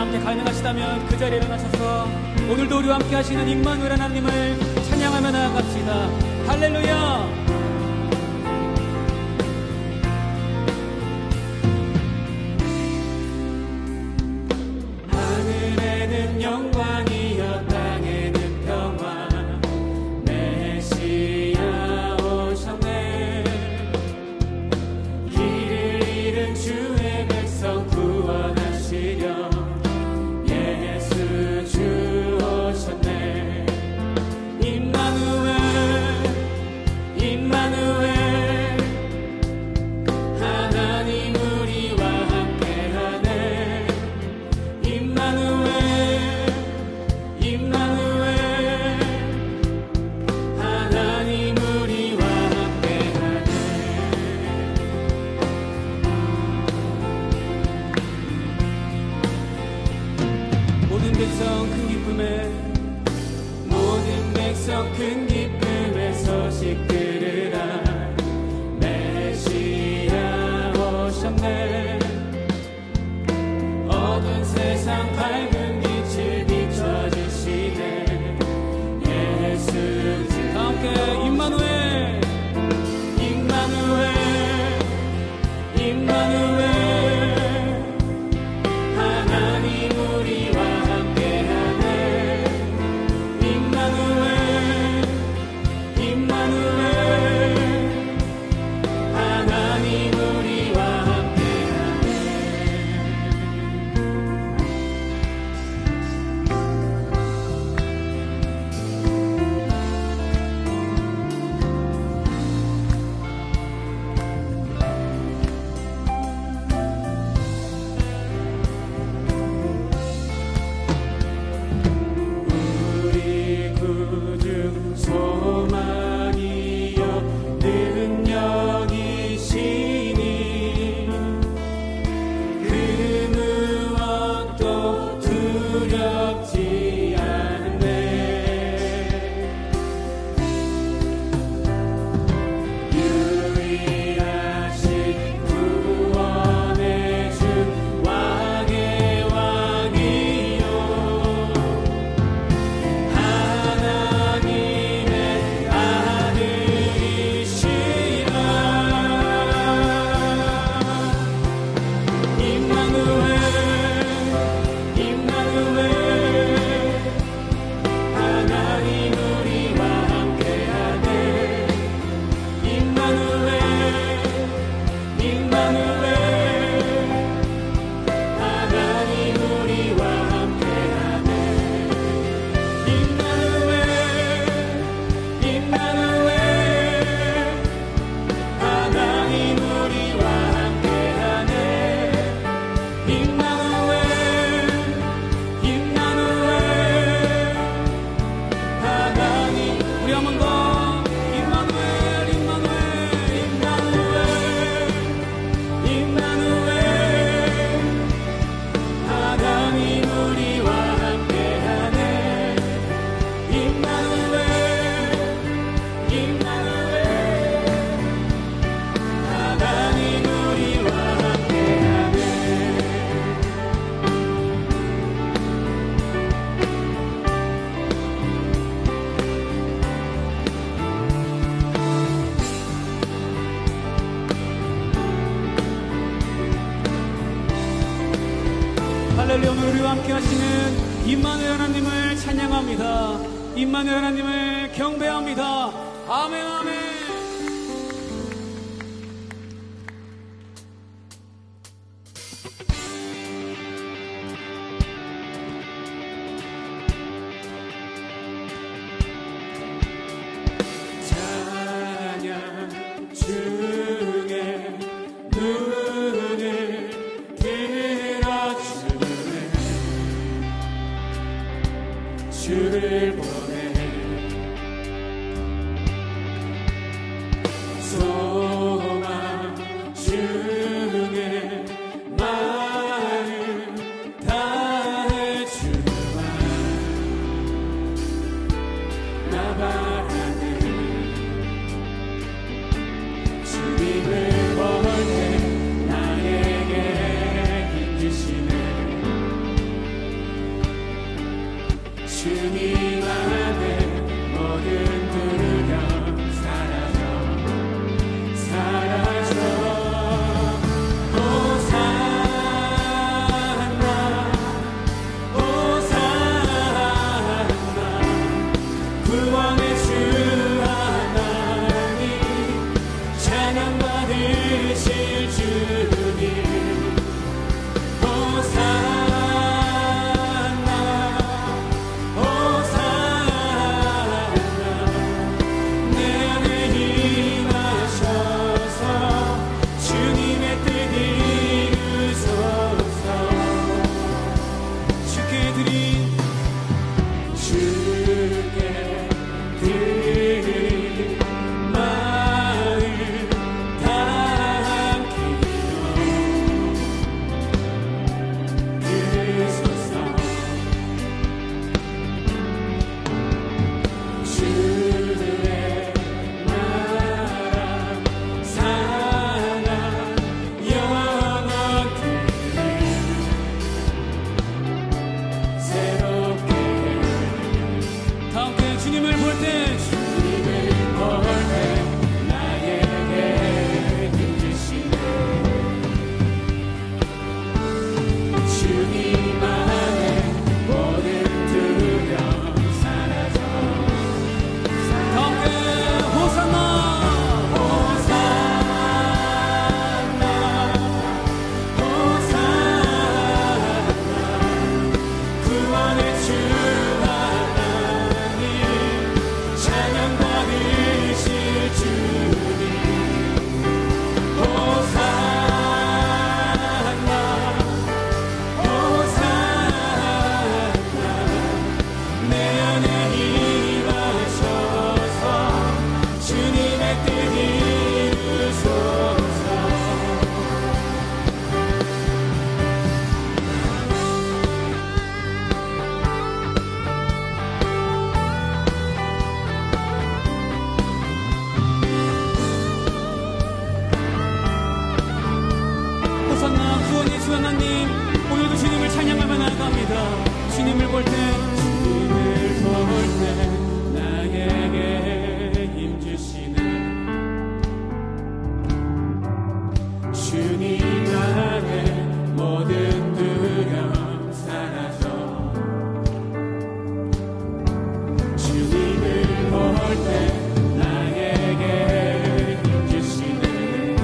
함께 가능하시다면 그 자리에 일어나셔서 오늘도 우리와 함께 하시는 임마누엘 하나님을 찬양하며 나아갑시다. 할렐루야. 하늘에는 영광이여 땅에는 평화 메시아 오셨네. 길을 잃은 주의 백성 구원하시려 예수 주 오셨네. 임마누엘 임마누엘 하나님 우리와 함께하네. 임마누엘 임마누엘 하나님 우리와 함께하네. 모든 백성 큰 기쁨에 모든 백성 큰 기쁨에 소식 들으라. 메시아 오셨네. 어두운 세상 밝은 빛을 비춰주시네. 예수 주. 다 함께 임마누엘 임마누엘 임마누엘 하나님 우리와 함께하네. 임마누엘 임마누엘 하나님 우리와 함께하네. 우리 구주 소망이여 능력이시니 그 무엇도 두렵지 않네. 유일하신 구원의 주 왕의 왕이요 하나님의 아들이시라. 임마누엘 임마누엘 하나님 우리와 함께하네. 임마누엘 임마누엘 하나님 우리와 함께하네. 임마누엘 임마누엘 하나님 우리와 함께하네. 임마누엘 임마누엘 하나님. 우리 한 번 더. 임마누엘 임마누엘 임마누엘 임마누엘 하나님 우리와 함께하네. 임마누엘 임마누엘 하나님 우리와 함께하네. 할렐루야. 오늘 우리와 함께 하시는 임마누엘 하나님을 찬양합니다. 임마누엘 하나님을 경배합니다. 아멘 아멘. 찬양 중에 눈을 들어주네. 주를 보내 소망 중에 마음 다해 주마. 나 바라는 주님을 볼 때 나에게 힘 주시네. 주님 안에 모든 두려움 사라져 호산나 호산나 구원의 주 하나님 찬양 받으실 주님 호산나 호산나 내 안에 임하셔서 주님의 뜻 이루소서. 주께 드린 마음 담기로 주소서. 주의 나라 사랑 영원히 새롭게 다 함께 주님을 볼 때 나에게 힘 주시네. 주님 안에 모든 두려움 사라져 다 함께 호산나 호산나 호산나 구원의 주 하나님 찬양 받으실 주님 호산나 호산나 내 안에 임하셔서 주님의 뜻 이루소서. 호산나 구원의 주 하나님 오늘도 주님을 찬양하며 나아갑니다. 주님을 볼 때 나에게 힘 주시네. 주님 안에 모든 두려움 사라져 주님을 볼 때 나에게 힘 주시네.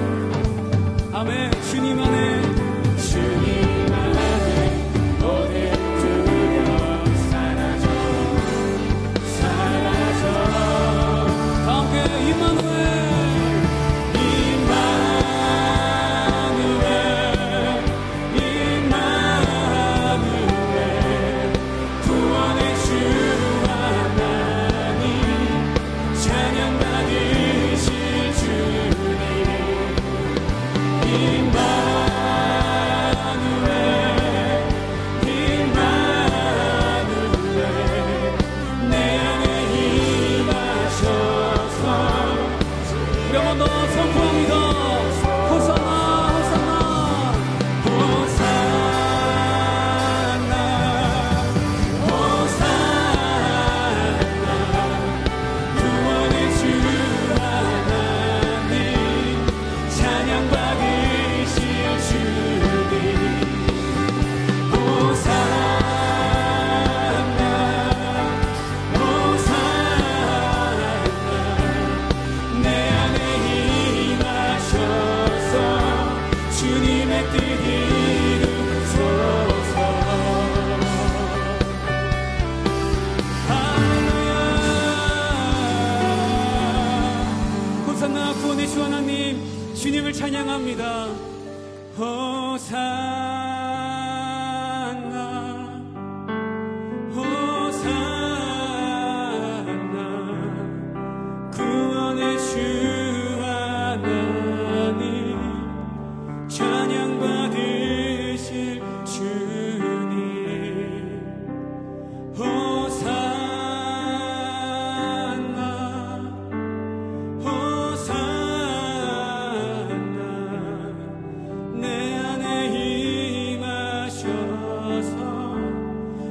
아멘. 주님 안에 모든 두려움 사라져 다 함께 임마누엘 구원의 주 하나님 찬양 받으실 주님 임마누엘 내 안에 임하셔서 우리 한번 더 선포합니다. 호산나 호산나 호산나 호산나 구원의 주 하나님 찬양 받으실 주님 호산나 호산나 내 안에 임하셔서 주님의 뜻 이루소서. 할렐루야. 호산나 구원의 주 하나님 주님을 찬양합니다. 호산나 호산나 구원의 주 하나님 찬양 받으실 주님 호산나 호산나 내 안에 임하셔서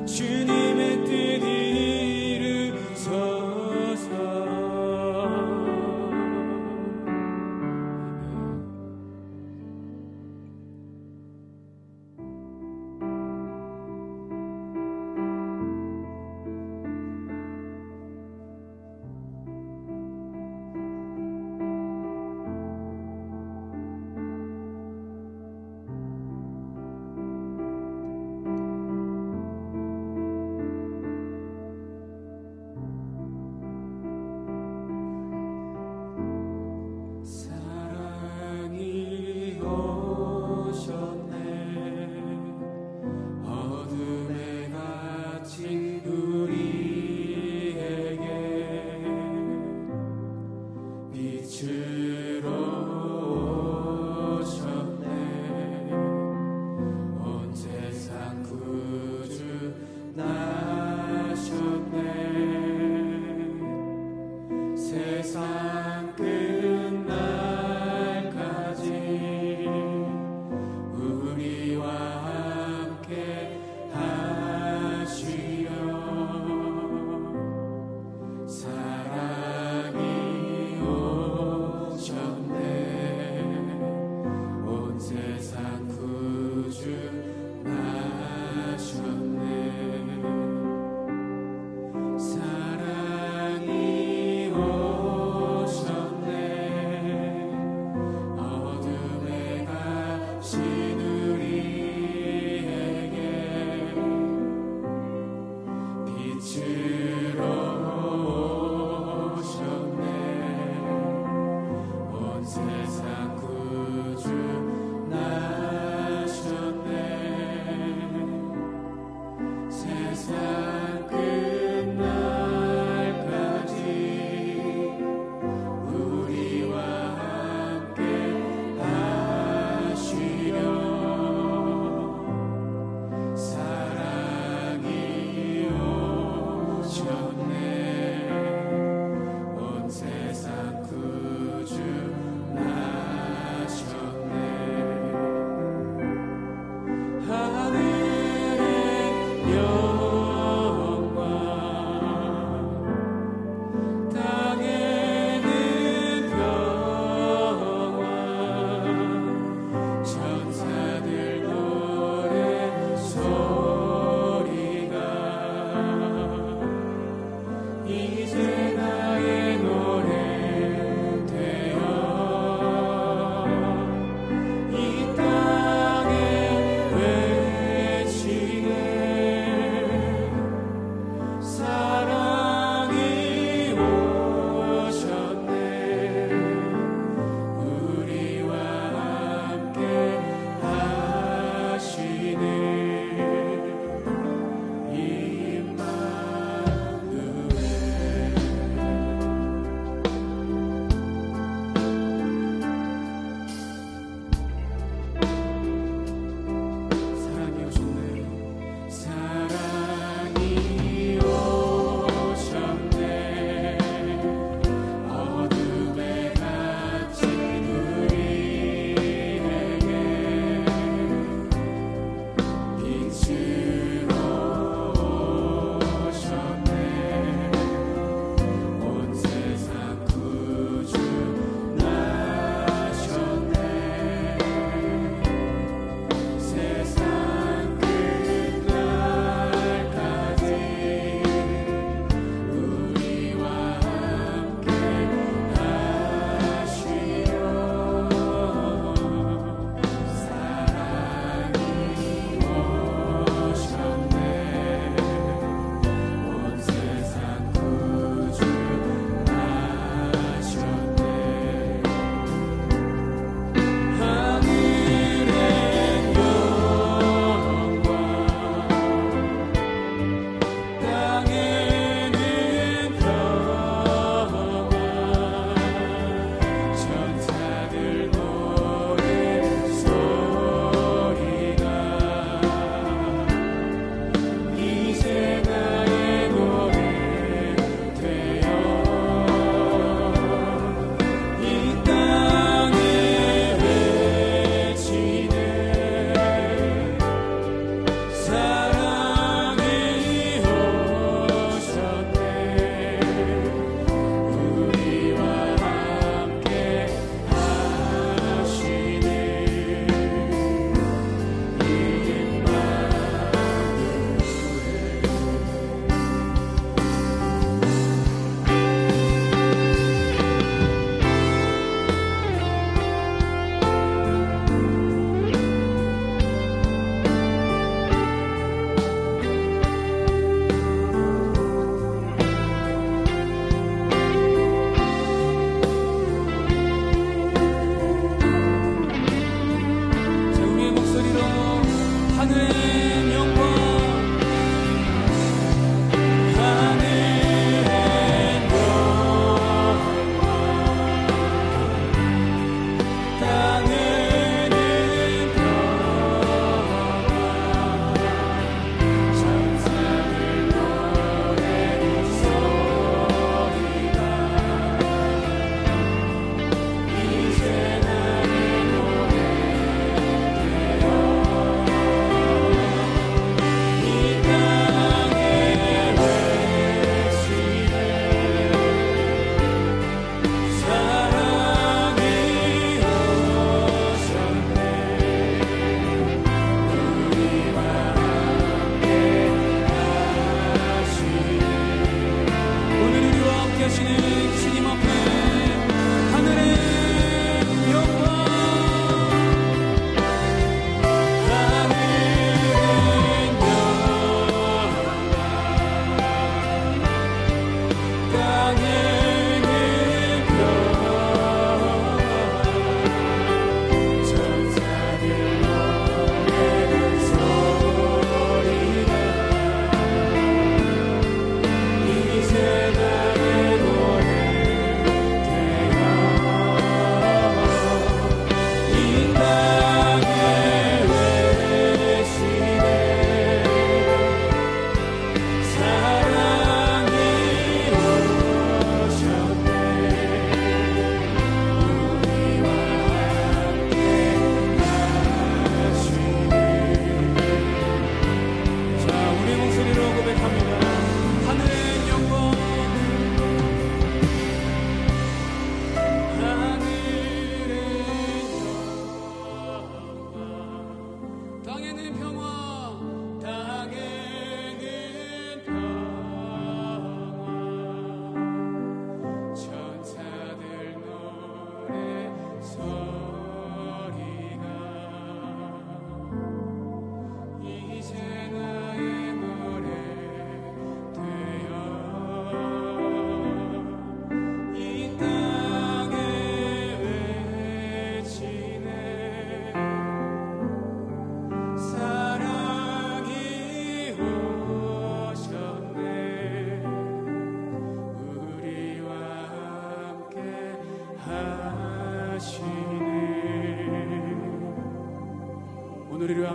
주님의 뜻이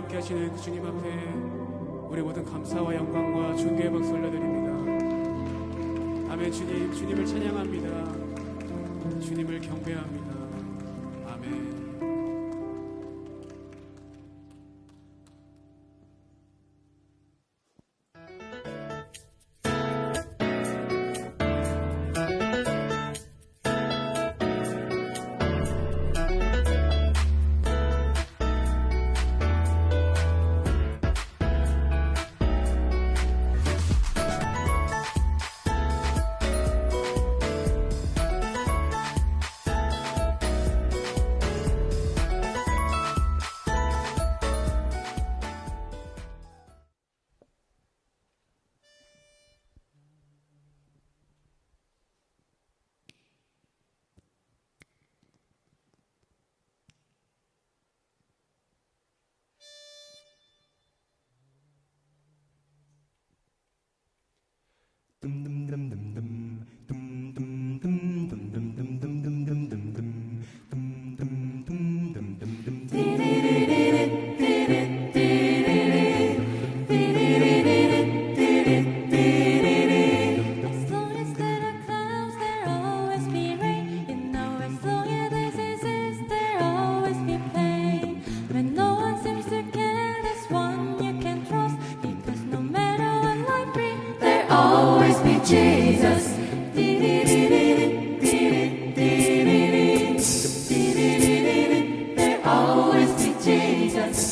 함께 하시는 그 주님 앞에 우리 모든 감사와 영광과 존귀의 박수 올려드립니다. 아멘. 주님을 찬양합니다. 주님을 경배합니다. 아멘. Jesus. There always be Jesus.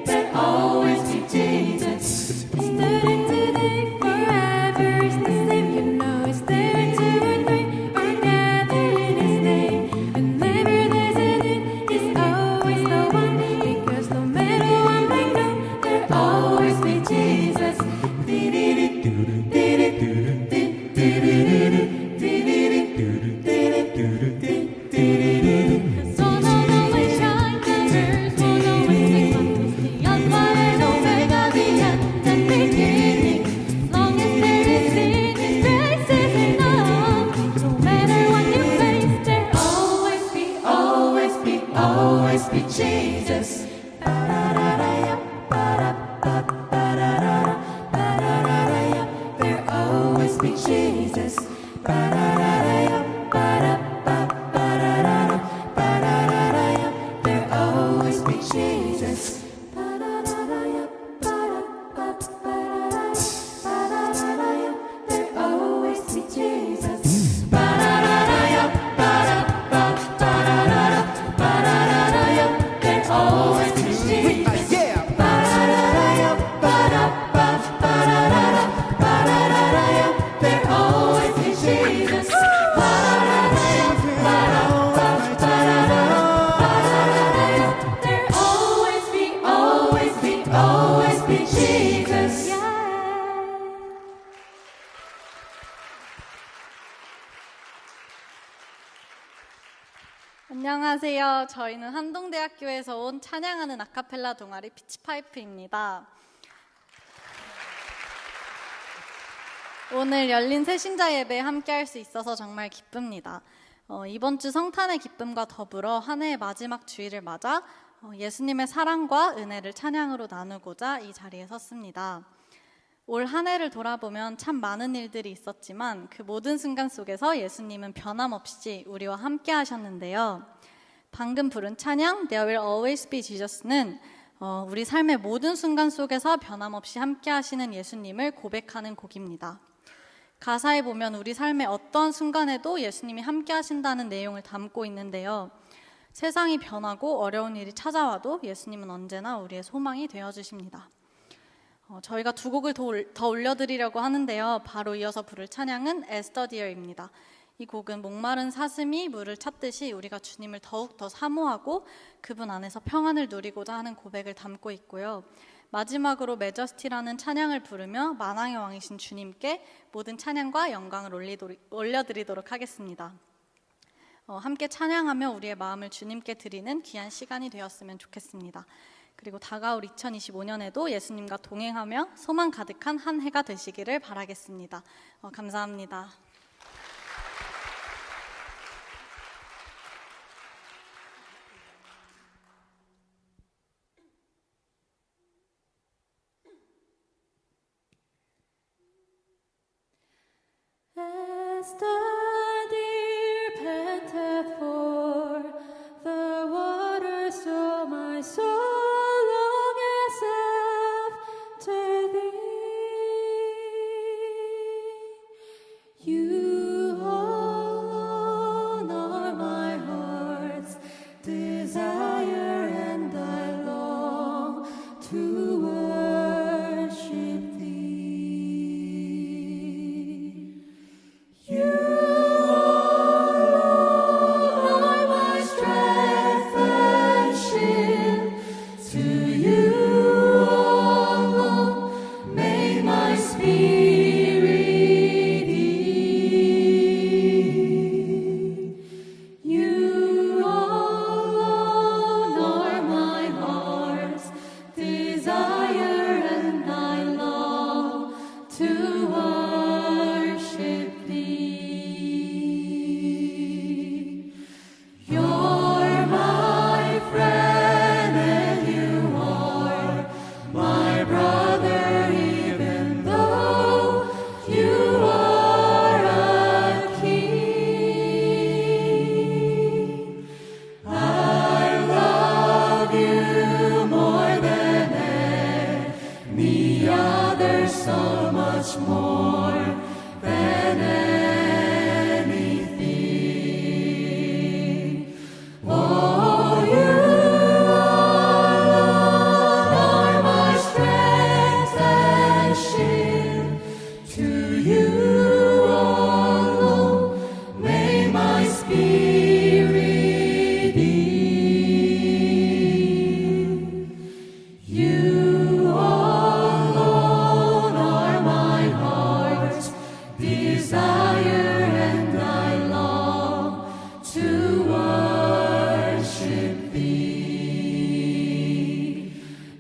There always be Jesus. Yesterday, today, forever is the same. You know it's there 2 or 3 are gathered in His name. Whenever there's a need, He's always the one. Because no matter what I know, there always be Jesus. The sun won't always shine, the earth won't always be fun. The Alpha and Omega, the end and beginning. As long as there is sin, His grace is enough. No matter what you face, there always be, always be, always be Jesus. There always be Jesus. There always be Jesus. There always be Jesus. There always be Jesus. There always be Jesus. There always be, always be, always be Jesus. 안녕하세요. 저희는 한동대학교에서 온 찬양하는 아카펠라 동아리 피치파이프입니다. 오늘 열린 새신자 예배에 함께할 수 있어서 정말 기쁩니다. 이번 주 성탄의 기쁨과 더불어 한 해의 마지막 주일을 맞아 예수님의 사랑과 은혜를 찬양으로 나누고자 이 자리에 섰습니다. 올 한 해를 돌아보면 참 많은 일들이 있었지만 그 모든 순간 속에서 예수님은 변함없이 우리와 함께 하셨는데요. 방금 부른 찬양 There will always be Jesus는 우리 삶의 모든 순간 속에서 변함없이 함께 하시는 예수님을 고백하는 곡입니다. 가사에 보면 우리 삶의 어떤 순간에도 예수님이 함께 하신다는 내용을 담고 있는데요. 세상이 변하고 어려운 일이 찾아와도 예수님은 언제나 우리의 소망이 되어주십니다. 저희가 두 곡을 더 올려드리려고 하는데요. 바로 이어서 부를 찬양은 에스더 디어입니다. 이 곡은 목마른 사슴이 물을 찾듯이 우리가 주님을 더욱 더 사모하고 그분 안에서 평안을 누리고자 하는 고백을 담고 있고요. 마지막으로 메저스티라는 찬양을 부르며 만왕의 왕이신 주님께 모든 찬양과 영광을 올려드리도록 하겠습니다. 함께 찬양하며 우리의 마음을 주님께 드리는 귀한 시간이 되었으면 좋겠습니다. 그리고 다가올 2025년에도 예수님과 동행하며 소망 가득한 한 해가 되시기를 바라겠습니다. 감사합니다. the deer panteth for the water, so my soul longeth after thee. You alone are my heart's desire, and I long to worship thee. You alone are my strength and shield. To you alone may my spirit yield. You alone are my heart's desire, and I long to worship thee. You're my friend and you are my brother, even though you are a king. I love you more than any other, so much more than anything. Oh, you alone are my strength and shield. To you alone may my spirit yield. You alone are my heart's desire, and I long to worship thee.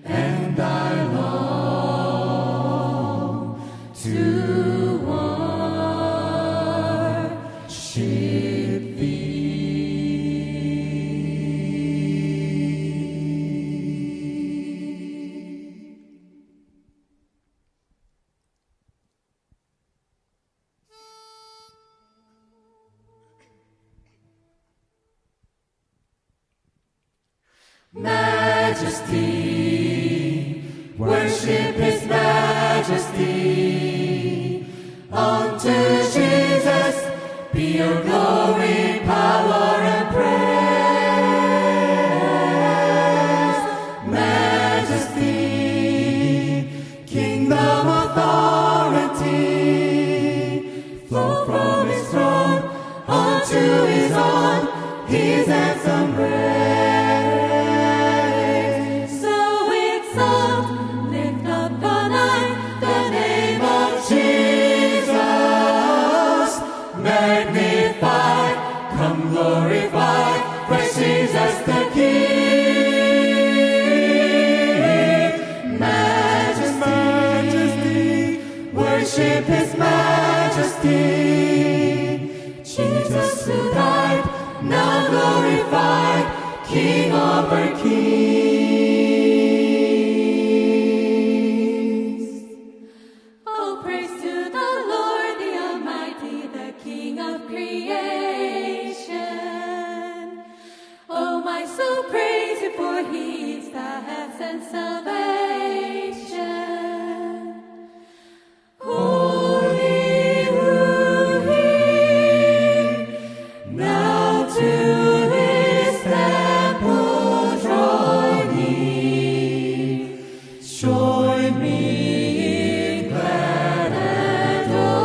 And I long to worship thee. Majesty, worship His majesty. Unto Jesus be your glory, power, and praise. Majesty, kingdom, authority, flow from His throne unto His own, His handsome praise. So exalt, lift up on high the name of Jesus. Magnify, come glorify, Christ Jesus the King. Majesty, worship His majesty. Jesus who died, now glorified, King over kings. Oh, praise to the Lord, the Almighty, the King of creation. Oh, my soul, praise Him, for He is the health and salvation. Holy, holy, now to His temple draw near. Join me in glad adoration.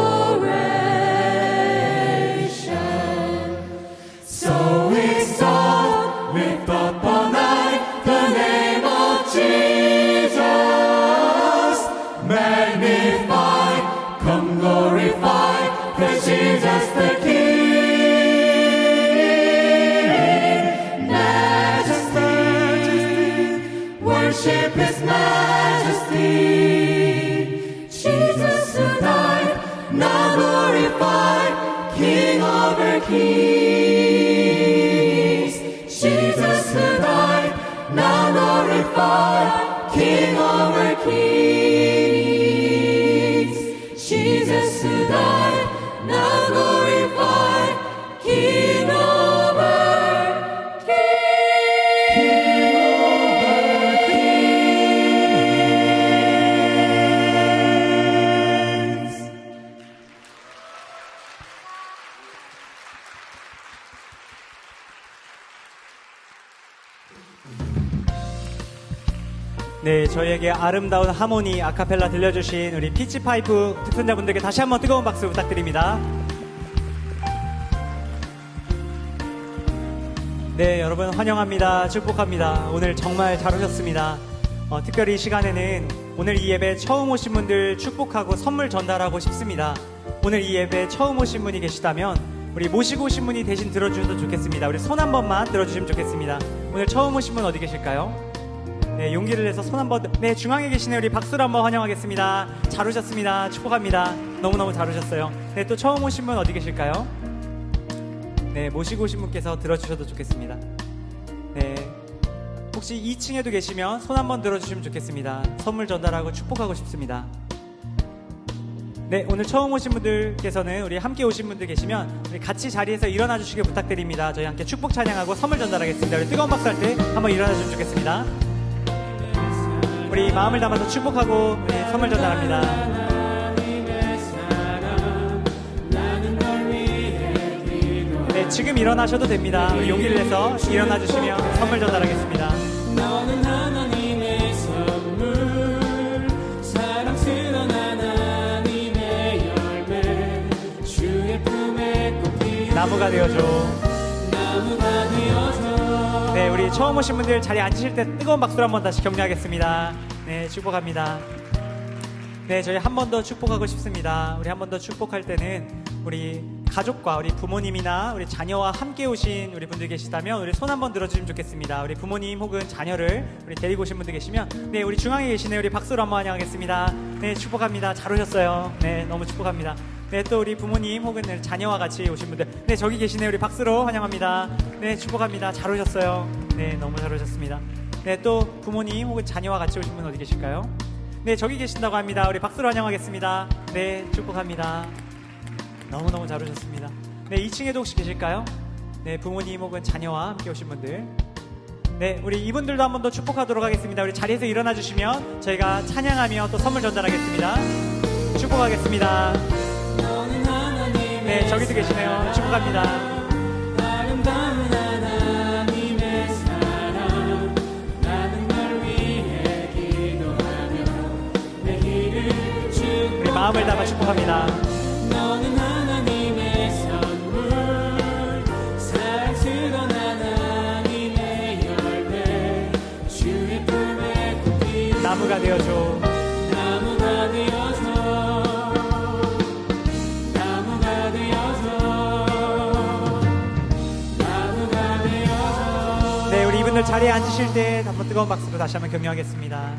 So exalt, lift up on high the name of Jesus. Magnify, come glorify, praise Jesus the King. Majesty, worship His majesty. Jesus who died, now glorified, King over kings. Jesus who died, now glorified, King over kings. Jesus who died, now glorified, 네, 저희에게 아름다운 하모니 아카펠라 들려주신 우리 피치파이프 특선자분들께 다시 한번 뜨거운 박수 부탁드립니다. 네, 여러분 환영합니다. 축복합니다. 오늘 정말 잘 오셨습니다. 특별히 이 시간에는 오늘 이 예배 처음 오신 분들 축복하고 선물 전달하고 싶습니다. 오늘 이 예배 처음 오신 분이 계시다면 우리 모시고 오신 분이 대신 들어주셔도 좋겠습니다. 우리 손 한 번만 들어주시면 좋겠습니다. 오늘 처음 오신 분 어디 계실까요? 네, 용기를 내서 손 한번. 네, 중앙에 계시네. 우리 박수로 한번 환영하겠습니다. 잘 오셨습니다. 축복합니다. 너무너무 잘 오셨어요. 네, 또 처음 오신 분 어디 계실까요? 네, 모시고 오신 분께서 들어주셔도 좋겠습니다. 네, 혹시 2층에도 계시면 손 한번 들어주시면 좋겠습니다. 선물 전달하고 축복하고 싶습니다. 네, 오늘 처음 오신 분들께서는 우리 함께 오신 분들 계시면 우리 같이 자리에서 일어나 주시길 부탁드립니다. 저희 함께 축복 찬양하고 선물 전달하겠습니다. 우리 뜨거운 박수 할 때 한번 일어나 주시면 좋겠습니다. 우리 마음을 담아서 축복하고 우리 선물 전달합니다. 네, 지금 일어나셔도 됩니다. 우리 용기를 내서 일어나 주시면 선물 전달하겠습니다. 너는 하나님의 선물, 사랑스러운 하나님의 열매, 주의 품에 꽂힌 나무가 되어줘. 나무가 되어줘. 네, 우리 처음 오신 분들 자리에 앉으실 때 뜨거운 박수로 한번 다시 격려하겠습니다. 네, 축복합니다. 네, 저희 한 번 더 축복하고 싶습니다. 우리 한 번 더 축복할 때는 우리 가족과 우리 부모님이나 우리 자녀와 함께 오신 우리 분들 계시다면 우리 손 한번 들어주시면 좋겠습니다. 우리 부모님 혹은 자녀를 우리 데리고 오신 분들 계시면 네, 우리 중앙에 계시네. 우리 박수로 한번 환영하겠습니다. 네, 축복합니다. 잘 오셨어요. 네, 너무 축복합니다. 네, 또 우리 부모님 혹은 자녀와 같이 오신 분들 네, 저기 계시네. 우리 박수로 환영합니다. 네, 축복합니다. 잘 오셨어요. 네, 너무 잘 오셨습니다. 네, 또 부모님 혹은 자녀와 같이 오신 분 어디 계실까요? 네, 저기 계신다고 합니다. 우리 박수로 환영하겠습니다. 네, 축복합니다. 너무너무 잘 오셨습니다. 네, 2층에도 혹시 계실까요? 네, 부모님 혹은 자녀와 함께 오신 분들. 네, 우리 이분들도 한 번 더 축복하도록 하겠습니다. 우리 자리에서 일어나 주시면 저희가 찬양하며 또 선물 전달하겠습니다. 축복하겠습니다. 네, 저기도 계시네요. 축복합니다. 아름다운 하나님의 사랑, 나는 널 위해 기도하며 내 길을 쭉 우리 마음을 담아 축복합니다. 너는 하나님의 선물, 사랑스러운 하나님의 열매, 주의 품에 꽂힌 나무가 되어줘. 나무가 되어서 나무가 되어서 네, 우리 이분들 자리에 앉으실 때 한번 뜨거운 박수로 다시 한번 격려하겠습니다.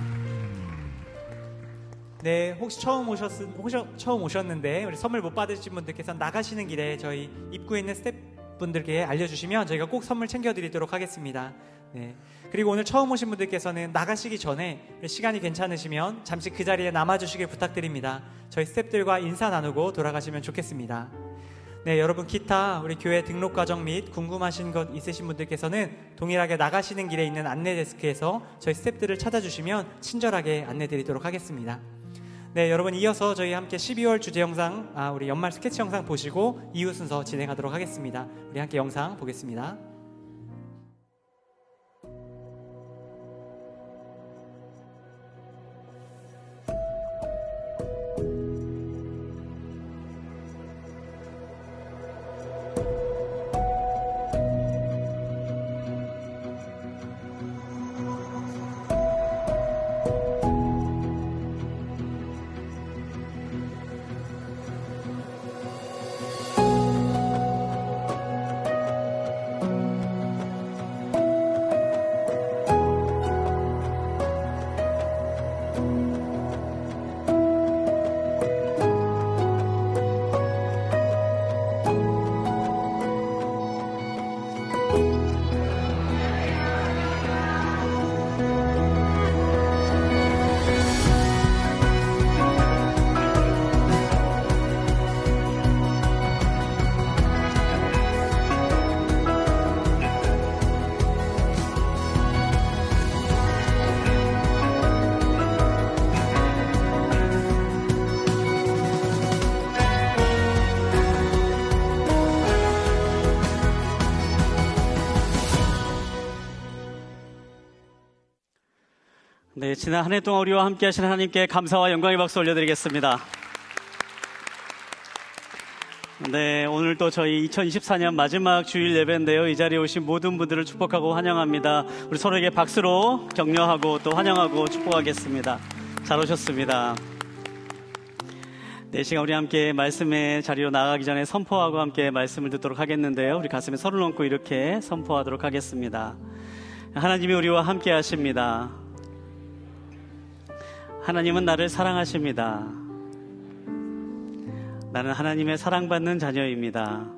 네, 혹시 처음 오셨는데 우리 선물 못 받으신 분들께서 나가시는 길에 저희 입구에 있는 스태프분들께 알려주시면 저희가 꼭 선물 챙겨드리도록 하겠습니다. 네, 그리고 오늘 처음 오신 분들께서는 나가시기 전에 시간이 괜찮으시면 잠시 그 자리에 남아주시길 부탁드립니다. 저희 스태프들과 인사 나누고 돌아가시면 좋겠습니다. 네, 여러분 기타 우리 교회 등록 과정 및 궁금하신 것 있으신 분들께서는 동일하게 나가시는 길에 있는 안내 데스크에서 저희 스태프들을 찾아주시면 친절하게 안내드리도록 하겠습니다. 네, 여러분 이어서 저희 함께 12월 주제 영상, 우리 연말 스케치 영상 보시고 이후 순서 진행하도록 하겠습니다. 우리 함께 영상 보겠습니다. 네, 지난 한 해 동안 우리와 함께 하신 하나님께 감사와 영광의 박수 올려드리겠습니다. 네, 오늘 또 저희 2024년 마지막 주일 예배인데요. 이 자리에 오신 모든 분들을 축복하고 환영합니다. 우리 서로에게 박수로 격려하고 또 환영하고 축복하겠습니다. 잘 오셨습니다. 네, 시간 우리 함께 말씀의 자리로 나가기 전에 선포하고 함께 말씀을 듣도록 하겠는데요. 우리 가슴에 손을 얹고 이렇게 선포하도록 하겠습니다. 하나님이 우리와 함께 하십니다. 하나님은 나를 사랑하십니다. 나는 하나님의 사랑받는 자녀입니다.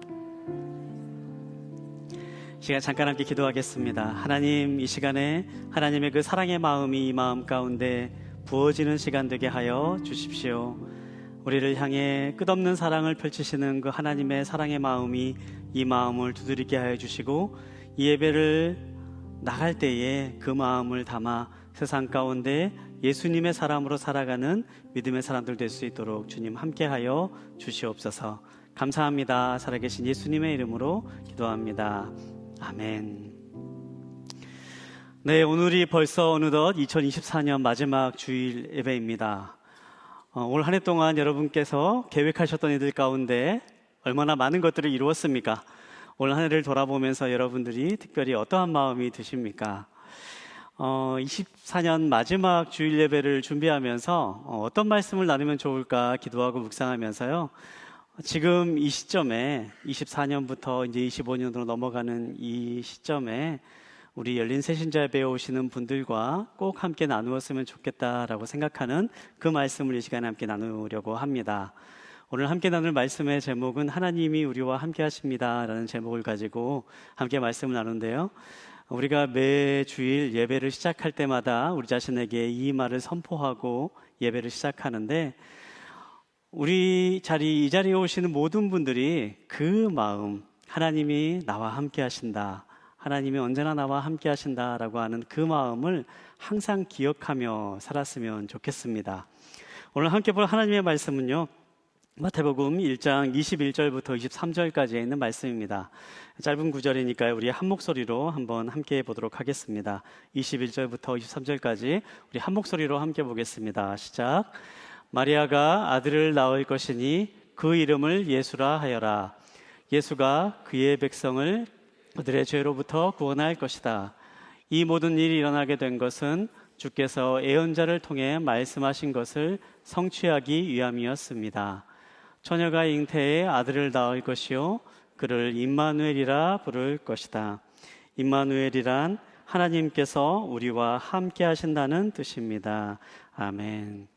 시간 잠깐 함께 기도하겠습니다. 하나님, 이 시간에 하나님의 그 사랑의 마음이 이 마음 가운데 부어지는 시간 되게 하여 주십시오. 우리를 향해 끝없는 사랑을 펼치시는 그 하나님의 사랑의 마음이 이 마음을 두드리게 하여 주시고, 이 예배를 나갈 때에 그 마음을 담아 세상 가운데 예수님의 사람으로 살아가는 믿음의 사람들 될 수 있도록 주님 함께하여 주시옵소서. 감사합니다. 살아계신 예수님의 이름으로 기도합니다. 아멘. 네, 오늘이 벌써 어느덧 2024년 마지막 주일 예배입니다. 올 한 해 동안 여러분께서 계획하셨던 일들 가운데 얼마나 많은 것들을 이루었습니까? 올 한 해를 돌아보면서 여러분들이 특별히 어떠한 마음이 드십니까? 24년 마지막 주일 예배를 준비하면서 어떤 말씀을 나누면 좋을까 기도하고 묵상하면서요. 지금 이 시점에 24년부터 이제 25년으로 넘어가는 이 시점에 우리 열린 새신자 예배에 오시는 분들과 꼭 함께 나누었으면 좋겠다라고 생각하는 그 말씀을 이 시간에 함께 나누려고 합니다. 오늘 함께 나눌 말씀의 제목은 하나님이 우리와 함께 하십니다 라는 제목을 가지고 함께 말씀을 나누는데요. 우리가 매 주일 예배를 시작할 때마다 우리 자신에게 이 말을 선포하고 예배를 시작하는데, 우리 이 자리에 오시는 모든 분들이 그 마음, 하나님이 나와 함께 하신다, 하나님이 언제나 나와 함께 하신다라고 하는 그 마음을 항상 기억하며 살았으면 좋겠습니다. 오늘 함께 볼 하나님의 말씀은요, 마태복음 1장 21절부터 23절까지에 있는 말씀입니다. 짧은 구절이니까요, 우리 한 목소리로 한번 함께 보도록 하겠습니다. 21절부터 23절까지 우리 한 목소리로 함께 보겠습니다. 시작. 마리아가 아들을 낳을 것이니 그 이름을 예수라 하여라. 예수가 그의 백성을 그들의 죄로부터 구원할 것이다. 이 모든 일이 일어나게 된 것은 주께서 예언자를 통해 말씀하신 것을 성취하기 위함이었습니다. 처녀가 잉태에 아들을 낳을 것이요 그를 임마누엘이라 부를 것이다. 임마누엘이란 하나님께서 우리와 함께 하신다는 뜻입니다. 아멘.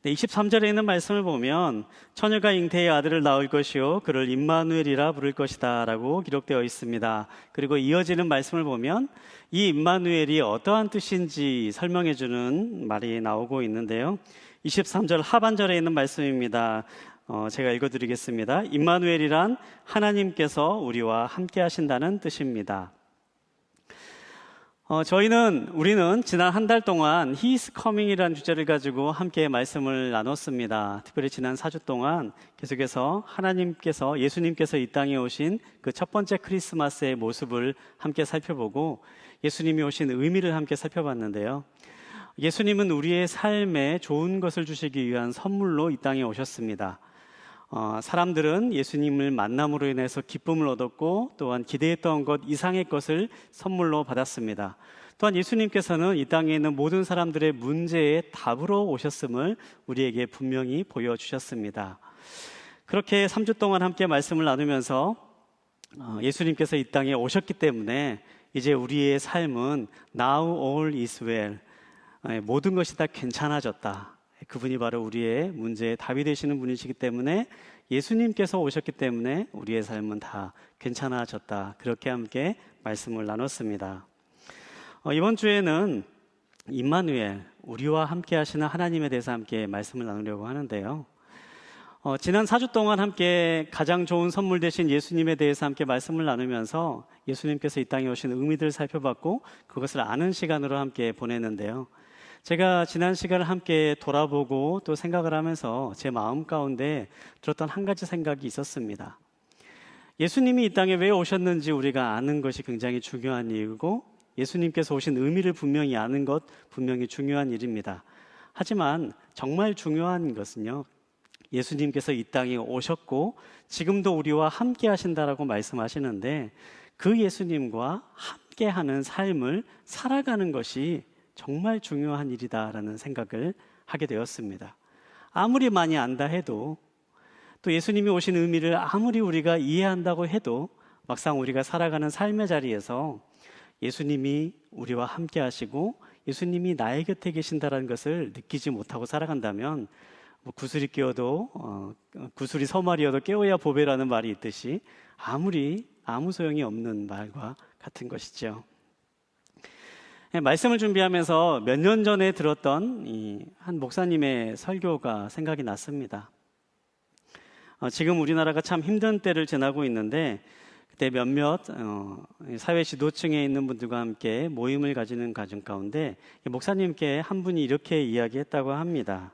네, 23절에 있는 말씀을 보면 처녀가 잉태의 아들을 낳을 것이요 그를 임마누엘이라 부를 것이다 라고 기록되어 있습니다. 그리고 이어지는 말씀을 보면 이 임마누엘이 어떠한 뜻인지 설명해 주는 말이 나오고 있는데요. 23절 하반절에 있는 말씀입니다. 제가 읽어드리겠습니다. 임마누엘이란 하나님께서 우리와 함께 하신다는 뜻입니다. 우리는 지난 한 달 동안 He is coming이라는 주제를 가지고 함께 말씀을 나눴습니다. 특별히 지난 4주 동안 계속해서 예수님께서 이 땅에 오신 그 첫 번째 크리스마스의 모습을 함께 살펴보고 예수님이 오신 의미를 함께 살펴봤는데요. 예수님은 우리의 삶에 좋은 것을 주시기 위한 선물로 이 땅에 오셨습니다. 사람들은 예수님을 만남으로 인해서 기쁨을 얻었고 또한 기대했던 것 이상의 것을 선물로 받았습니다. 또한 예수님께서는 이 땅에 있는 모든 사람들의 문제에 답으로 오셨음을 우리에게 분명히 보여주셨습니다. 그렇게 3주 동안 함께 말씀을 나누면서 예수님께서 이 땅에 오셨기 때문에 이제 우리의 삶은 Now all is well, 모든 것이 다 괜찮아졌다. 그분이 바로 우리의 문제의 답이 되시는 분이시기 때문에 예수님께서 오셨기 때문에 우리의 삶은 다 괜찮아졌다. 그렇게 함께 말씀을 나눴습니다. 이번 주에는 임마누엘, 우리와 함께 하시는 하나님에 대해서 함께 말씀을 나누려고 하는데요. 지난 4주 동안 함께 가장 좋은 선물 되신 예수님에 대해서 함께 말씀을 나누면서 예수님께서 이 땅에 오신 의미들을 살펴봤고 그것을 아는 시간으로 함께 보냈는데요. 제가 지난 시간을 함께 돌아보고 또 생각을 하면서 제 마음 가운데 들었던 한 가지 생각이 있었습니다. 예수님이 이 땅에 왜 오셨는지 우리가 아는 것이 굉장히 중요한 이유고, 예수님께서 오신 의미를 분명히 아는 것 분명히 중요한 일입니다. 하지만 정말 중요한 것은요, 예수님께서 이 땅에 오셨고 지금도 우리와 함께 하신다라고 말씀하시는데 그 예수님과 함께하는 삶을 살아가는 것이 정말 중요한 일이다라는 생각을 하게 되었습니다. 아무리 많이 안다 해도, 또 예수님이 오신 의미를 아무리 우리가 이해한다고 해도 막상 우리가 살아가는 삶의 자리에서 예수님이 우리와 함께 하시고 예수님이 나의 곁에 계신다는 것을 느끼지 못하고 살아간다면 구슬이 깨어도 구슬이 서말이어도 깨어야 보배라는 말이 있듯이 아무 소용이 없는 말과 같은 것이죠. 말씀을 준비하면서 몇 년 전에 들었던 한 목사님의 설교가 생각이 났습니다. 지금 우리나라가 참 힘든 때를 지나고 있는데 그때 몇몇 사회 지도층에 있는 분들과 함께 모임을 가지는 과정 가운데 목사님께 한 분이 이렇게 이야기했다고 합니다.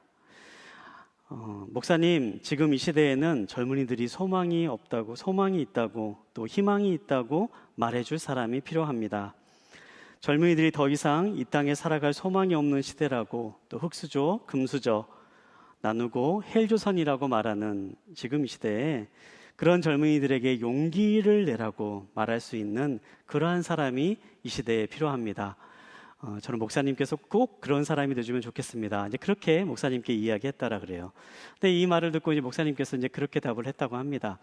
목사님, 지금 이 시대에는 젊은이들이 소망이 없다고, 소망이 있다고, 또 희망이 있다고 말해줄 사람이 필요합니다. 젊은이들이 더 이상 이 땅에 살아갈 소망이 없는 시대라고, 또 흙수저, 금수저 나누고 헬조선이라고 말하는 지금 이 시대에 그런 젊은이들에게 용기를 내라고 말할 수 있는 그러한 사람이 이 시대에 필요합니다. 저는 목사님께서 꼭 그런 사람이 되주면 좋겠습니다. 이제 그렇게 목사님께 이야기했다라 그래요. 근데 이 말을 듣고 이제 목사님께서 이제 그렇게 답을 했다고 합니다.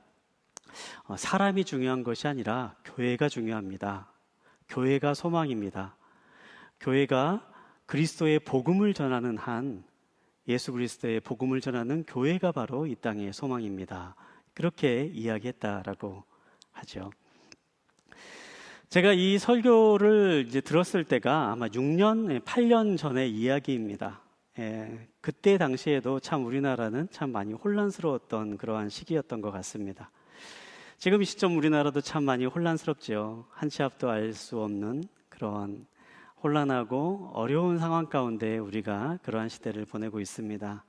사람이 중요한 것이 아니라 교회가 중요합니다. 교회가 소망입니다. 교회가 그리스도의 복음을 전하는 한, 예수 그리스도의 복음을 전하는 교회가 바로 이 땅의 소망입니다. 그렇게 이야기했다라고 하죠. 제가 이 설교를 이제 들었을 때가 아마 6년, 8년 전의 이야기입니다. 그때 당시에도 참 우리나라는 참 많이 혼란스러웠던 그러한 시기였던 것 같습니다. 지금 이 시점 우리나라도 참 많이 혼란스럽죠. 한 치 앞도 알 수 없는 그런 혼란하고 어려운 상황 가운데 우리가 그러한 시대를 보내고 있습니다.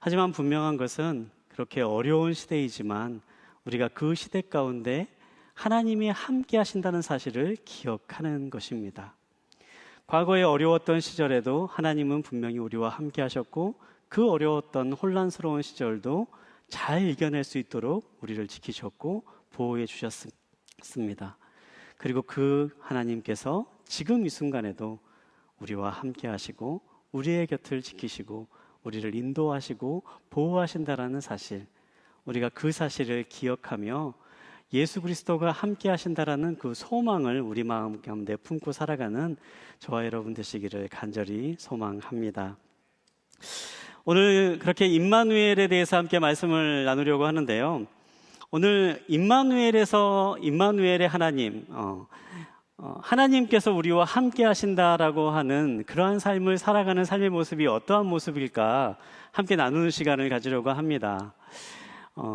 하지만 분명한 것은 그렇게 어려운 시대이지만 우리가 그 시대 가운데 하나님이 함께 하신다는 사실을 기억하는 것입니다. 과거에 어려웠던 시절에도 하나님은 분명히 우리와 함께 하셨고 그 어려웠던 혼란스러운 시절도 잘 이겨낼 수 있도록 우리를 지키셨고 보호해 주셨습니다. 그리고 그 하나님께서 지금 이 순간에도 우리와 함께 하시고 우리의 곁을 지키시고 우리를 인도하시고 보호하신다라는 사실, 우리가 그 사실을 기억하며 예수 그리스도가 함께 하신다라는 그 소망을 우리 마음 가운데 품고 살아가는 저와 여러분 되시기를 간절히 소망합니다. 오늘 그렇게 임마누엘에 대해서 함께 말씀을 나누려고 하는데요. 오늘 임마누엘의 하나님, 하나님께서 우리와 함께 하신다라고 하는 그러한 삶을 살아가는 삶의 모습이 어떠한 모습일까 함께 나누는 시간을 가지려고 합니다.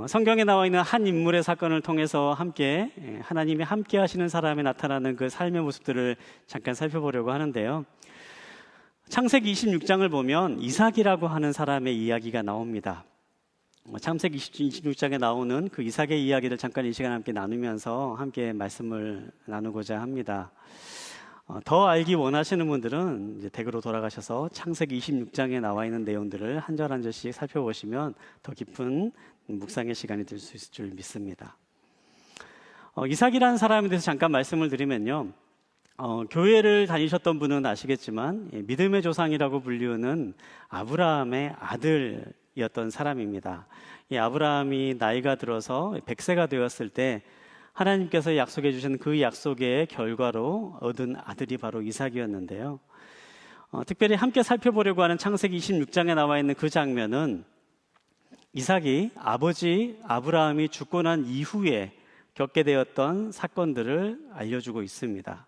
성경에 나와 있는 한 인물의 사건을 통해서 함께 하나님이 함께 하시는 사람에 나타나는 그 삶의 모습들을 잠깐 살펴보려고 하는데요. 창세기 26장을 보면 이삭이라고 하는 사람의 이야기가 나옵니다. 창세기 26장에 나오는 그 이삭의 이야기를 잠깐 이 시간에 함께 나누면서 함께 말씀을 나누고자 합니다. 더 알기 원하시는 분들은 이제 댁으로 돌아가셔서 창세기 26장에 나와 있는 내용들을 한 절 한 절씩 살펴보시면 더 깊은 묵상의 시간이 될 수 있을 줄 믿습니다. 이삭이라는 사람에 대해서 잠깐 말씀을 드리면요. 교회를 다니셨던 분은 아시겠지만 믿음의 조상이라고 불리우는 아브라함의 아들이었던 사람입니다. 이 아브라함이 나이가 들어서 100세가 되었을 때 하나님께서 약속해 주신 그 약속의 결과로 얻은 아들이 바로 이삭이었는데요. 특별히 함께 살펴보려고 하는 창세기 26장에 나와 있는 그 장면은 이삭이 아버지 아브라함이 죽고 난 이후에 겪게 되었던 사건들을 알려주고 있습니다.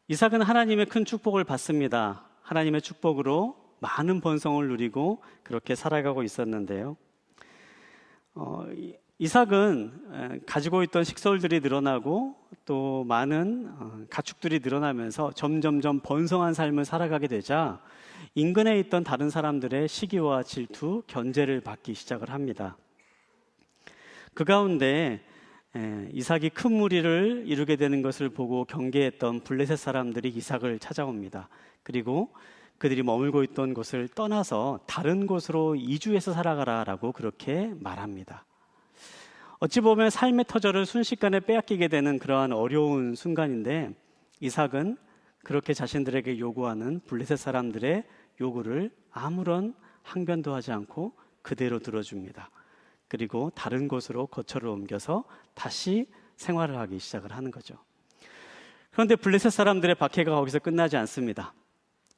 이삭은 하나님의 큰 축복을 받습니다. 하나님의 축복으로 많은 번성을 누리고 그렇게 살아가고 있었는데요. 이삭은 가지고 있던 식솔들이 늘어나고 또 많은 가축들이 늘어나면서 점점점 번성한 삶을 살아가게 되자 인근에 있던 다른 사람들의 시기와 질투, 견제를 받기 시작을 합니다. 그 가운데 이삭이 큰 무리를 이루게 되는 것을 보고 경계했던 블레셋 사람들이 이삭을 찾아옵니다. 그리고 그들이 머물고 있던 곳을 떠나서 다른 곳으로 이주해서 살아가라라고 그렇게 말합니다. 어찌 보면 삶의 터전을 순식간에 빼앗기게 되는 그러한 어려운 순간인데 이삭은 그렇게 자신들에게 요구하는 블레셋 사람들의 요구를 아무런 항변도 하지 않고 그대로 들어줍니다. 그리고 다른 곳으로 거처를 옮겨서 다시 생활을 하기 시작을 하는 거죠. 그런데 블레셋 사람들의 박해가 거기서 끝나지 않습니다.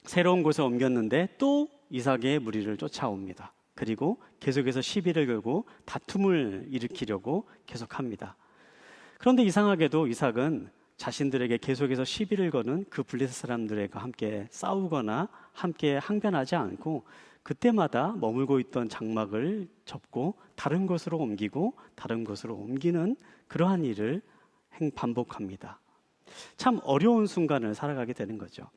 새로운 곳에 옮겼는데 또 이삭의 무리를 쫓아옵니다. 그리고 계속해서 시비를 걸고 다툼을 일으키려고 계속합니다. 그런데 이상하게도 이삭은 자신들에게 계속해서 시비를 거는 그 블레셋 사람들과 함께 싸우거나 함께 항변하지 않고 그때마다 머물고 있던 장막을 접고 다른 곳으로 옮기고 다른 곳으로 옮기는 그러한 일을 반복합니다. 참 어려운 순간을 살아가게 되는 거죠.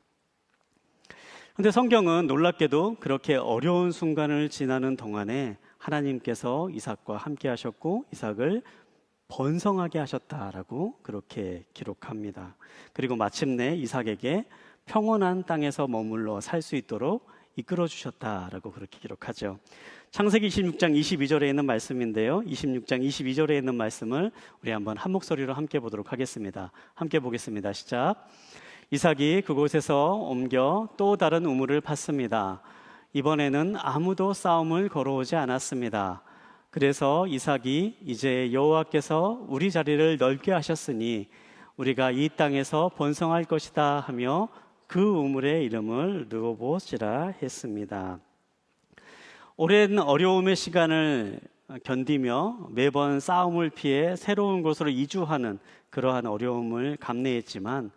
그런데 성경은 놀랍게도 그렇게 어려운 순간을 지나는 동안에 하나님께서 이삭과 함께 하셨고 이삭을 번성하게 하셨다라고 그렇게 기록합니다. 그리고 마침내 이삭에게 평온한 땅에서 머물러 살 수 있도록 이끌어 주셨다라고 그렇게 기록하죠. 창세기 26장 22절에 있는 말씀인데요. 26장 22절에 있는 말씀을 우리 한번 한 목소리로 함께 보도록 하겠습니다. 함께 보겠습니다. 시작. 이삭이 그곳에서 옮겨 또 다른 우물을 팠습니다. 이번에는 아무도 싸움을 걸어오지 않았습니다. 그래서 이삭이 이제 여호와께서 우리 자리를 넓게 하셨으니 우리가 이 땅에서 번성할 것이다 하며 그 우물의 이름을 르호봇이라 했습니다. 오랜 어려움의 시간을 견디며 매번 싸움을 피해 새로운 곳으로 이주하는 그러한 어려움을 감내했지만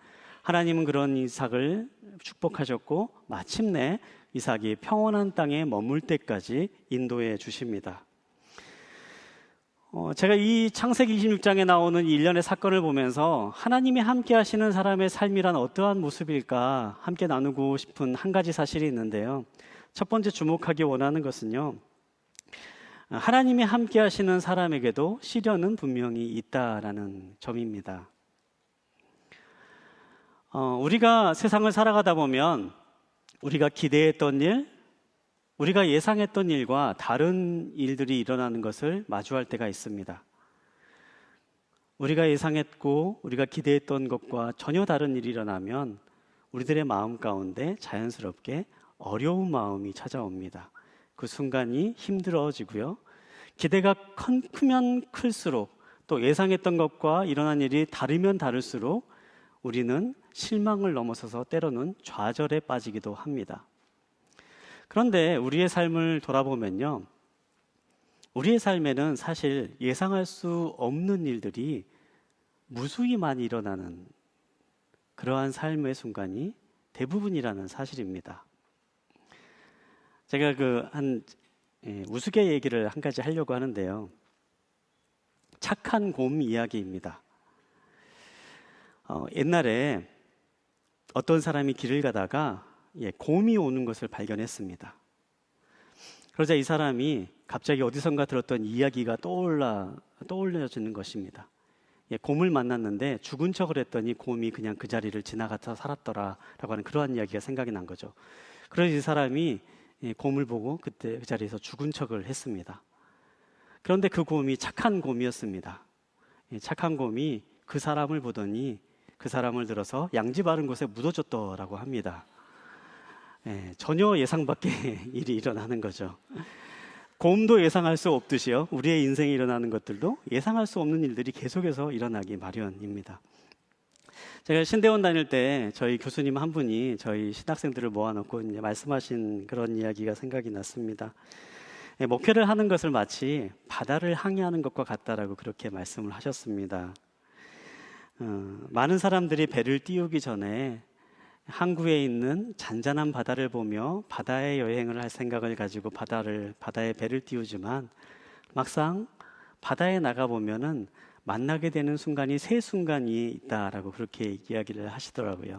하나님은 그런 이삭을 축복하셨고 마침내 이삭이 평온한 땅에 머물 때까지 인도해 주십니다. 제가 이 창세기 26장에 나오는 이 일련의 사건을 보면서 하나님이 함께 하시는 사람의 삶이란 어떠한 모습일까 함께 나누고 싶은 한 가지 사실이 있는데요. 첫 번째 주목하기 원하는 것은요. 하나님이 함께 하시는 사람에게도 시련은 분명히 있다라는 점입니다. 우리가 세상을 살아가다 보면 우리가 기대했던 일, 우리가 예상했던 일과 다른 일들이 일어나는 것을 마주할 때가 있습니다. 우리가 예상했고 우리가 기대했던 것과 전혀 다른 일이 일어나면 우리들의 마음 가운데 자연스럽게 어려운 마음이 찾아옵니다. 그 순간이 힘들어지고요. 기대가 크면 클수록 또 예상했던 것과 일어난 일이 다르면 다를수록 우리는 실망을 넘어서서 때로는 좌절에 빠지기도 합니다. 그런데 우리의 삶을 돌아보면요. 우리의 삶에는 사실 예상할 수 없는 일들이 무수히 많이 일어나는 그러한 삶의 순간이 대부분이라는 사실입니다. 제가 우스개 얘기를 한 가지 하려고 하는데요. 착한 곰 이야기입니다. 옛날에 어떤 사람이 길을 가다가 곰이 오는 것을 발견했습니다. 그러자 이 사람이 갑자기 어디선가 들었던 이야기가 떠올려지는 것입니다. 곰을 만났는데 죽은 척을 했더니 곰이 그냥 그 자리를 지나가서 살았더라라고 하는 그러한 이야기가 생각이 난 거죠. 그래서 이 사람이 곰을 보고 그때 그 자리에서 죽은 척을 했습니다. 그런데 그 곰이 착한 곰이었습니다. 착한 곰이 그 사람을 보더니 그 사람을 들어서 양지 바른 곳에 묻어줬더라고 합니다. 전혀 예상 밖의 일이 일어나는 거죠. 곰도 예상할 수 없듯이요. 우리의 인생에 일어나는 것들도 예상할 수 없는 일들이 계속해서 일어나기 마련입니다. 제가 신대원 다닐 때 저희 교수님 한 분이 저희 신학생들을 모아놓고 이제 말씀하신 그런 이야기가 생각이 났습니다. 목회를 하는 것을 마치 바다를 항해하는 것과 같다라고 그렇게 말씀을 하셨습니다. 많은 사람들이 배를 띄우기 전에 항구에 있는 잔잔한 바다를 보며 바다의 여행을 할 생각을 가지고 바다에 배를 띄우지만 막상 바다에 나가보면은 만나게 되는 순간이 세 순간이 있다라고 그렇게 이야기를 하시더라고요.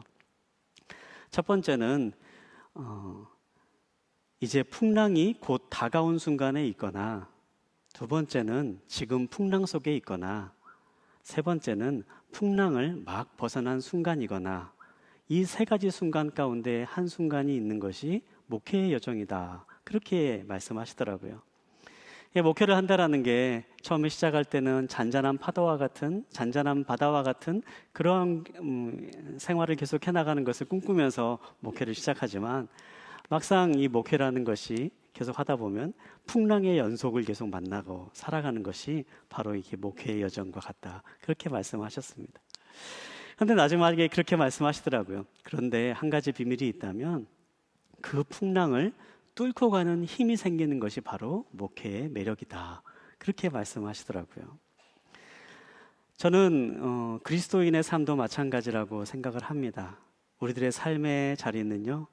첫 번째는 이제 풍랑이 곧 다가온 순간에 있거나 두 번째는 지금 풍랑 속에 있거나 세 번째는 풍랑을 막 벗어난 순간이거나 이 세 가지 순간 가운데 한 순간이 있는 것이 목회의 여정이다. 그렇게 말씀하시더라고요. 목회를 한다라는 게 처음에 시작할 때는 잔잔한 파도와 같은, 잔잔한 바다와 같은 그런 생활을 계속 해나가는 것을 꿈꾸면서 목회를 시작하지만 막상 이 목회라는 것이 계속 하다 보면 풍랑의 연속을 계속 만나고 살아가는 것이 바로 이게 목회의 여정과 같다. 그렇게 말씀하셨습니다. 그런데 마지막에 그렇게 말씀하시더라고요. 그런데 한 가지 비밀이 있다면 그 풍랑을 뚫고 가는 힘이 생기는 것이 바로 목회의 매력이다. 그렇게 말씀하시더라고요. 저는 그리스도인의 삶도 마찬가지라고 생각을 합니다. 우리들의 삶의 자리는요,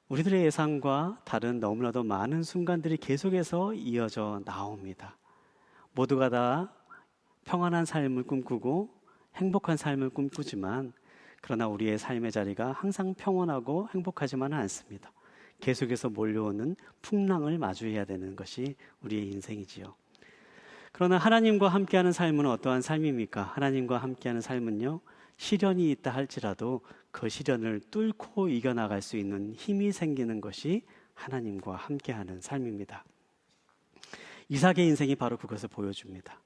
우리들의 예상과 다른 너무나도 많은 순간들이 계속해서 이어져 나옵니다. 모두가 다 평안한 삶을 꿈꾸고 행복한 삶을 꿈꾸지만 그러나 우리의 삶의 자리가 항상 평온하고 행복하지만은 않습니다. 계속해서 몰려오는 풍랑을 마주해야 되는 것이 우리의 인생이지요. 그러나 하나님과 함께하는 삶은 어떠한 삶입니까? 하나님과 함께하는 삶은요, 시련이 있다 할지라도 그 시련을 뚫고 이겨나갈 수 있는 힘이 생기는 것이 하나님과 함께하는 삶입니다. 이삭의 인생이 바로 그것을 보여줍니다.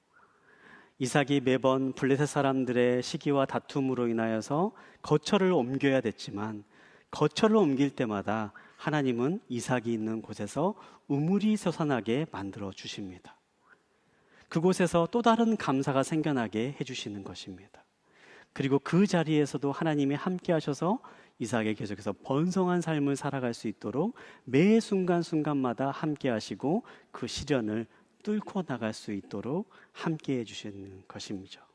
이삭이 매번 블레셋 사람들의 시기와 다툼으로 인하여서 거처를 옮겨야 됐지만 거처를 옮길 때마다 하나님은 이삭이 있는 곳에서 우물이 솟아나게 만들어 주십니다. 그곳에서 또 다른 감사가 생겨나게 해주시는 것입니다. 그리고 그 자리에서도 하나님이 함께 하셔서 이삭에게 계속해서 번성한 삶을 살아갈 수 있도록 매 순간순간마다 함께 하시고 그 시련을 뚫고 나갈 수 있도록 함께 해주시는 것입니다.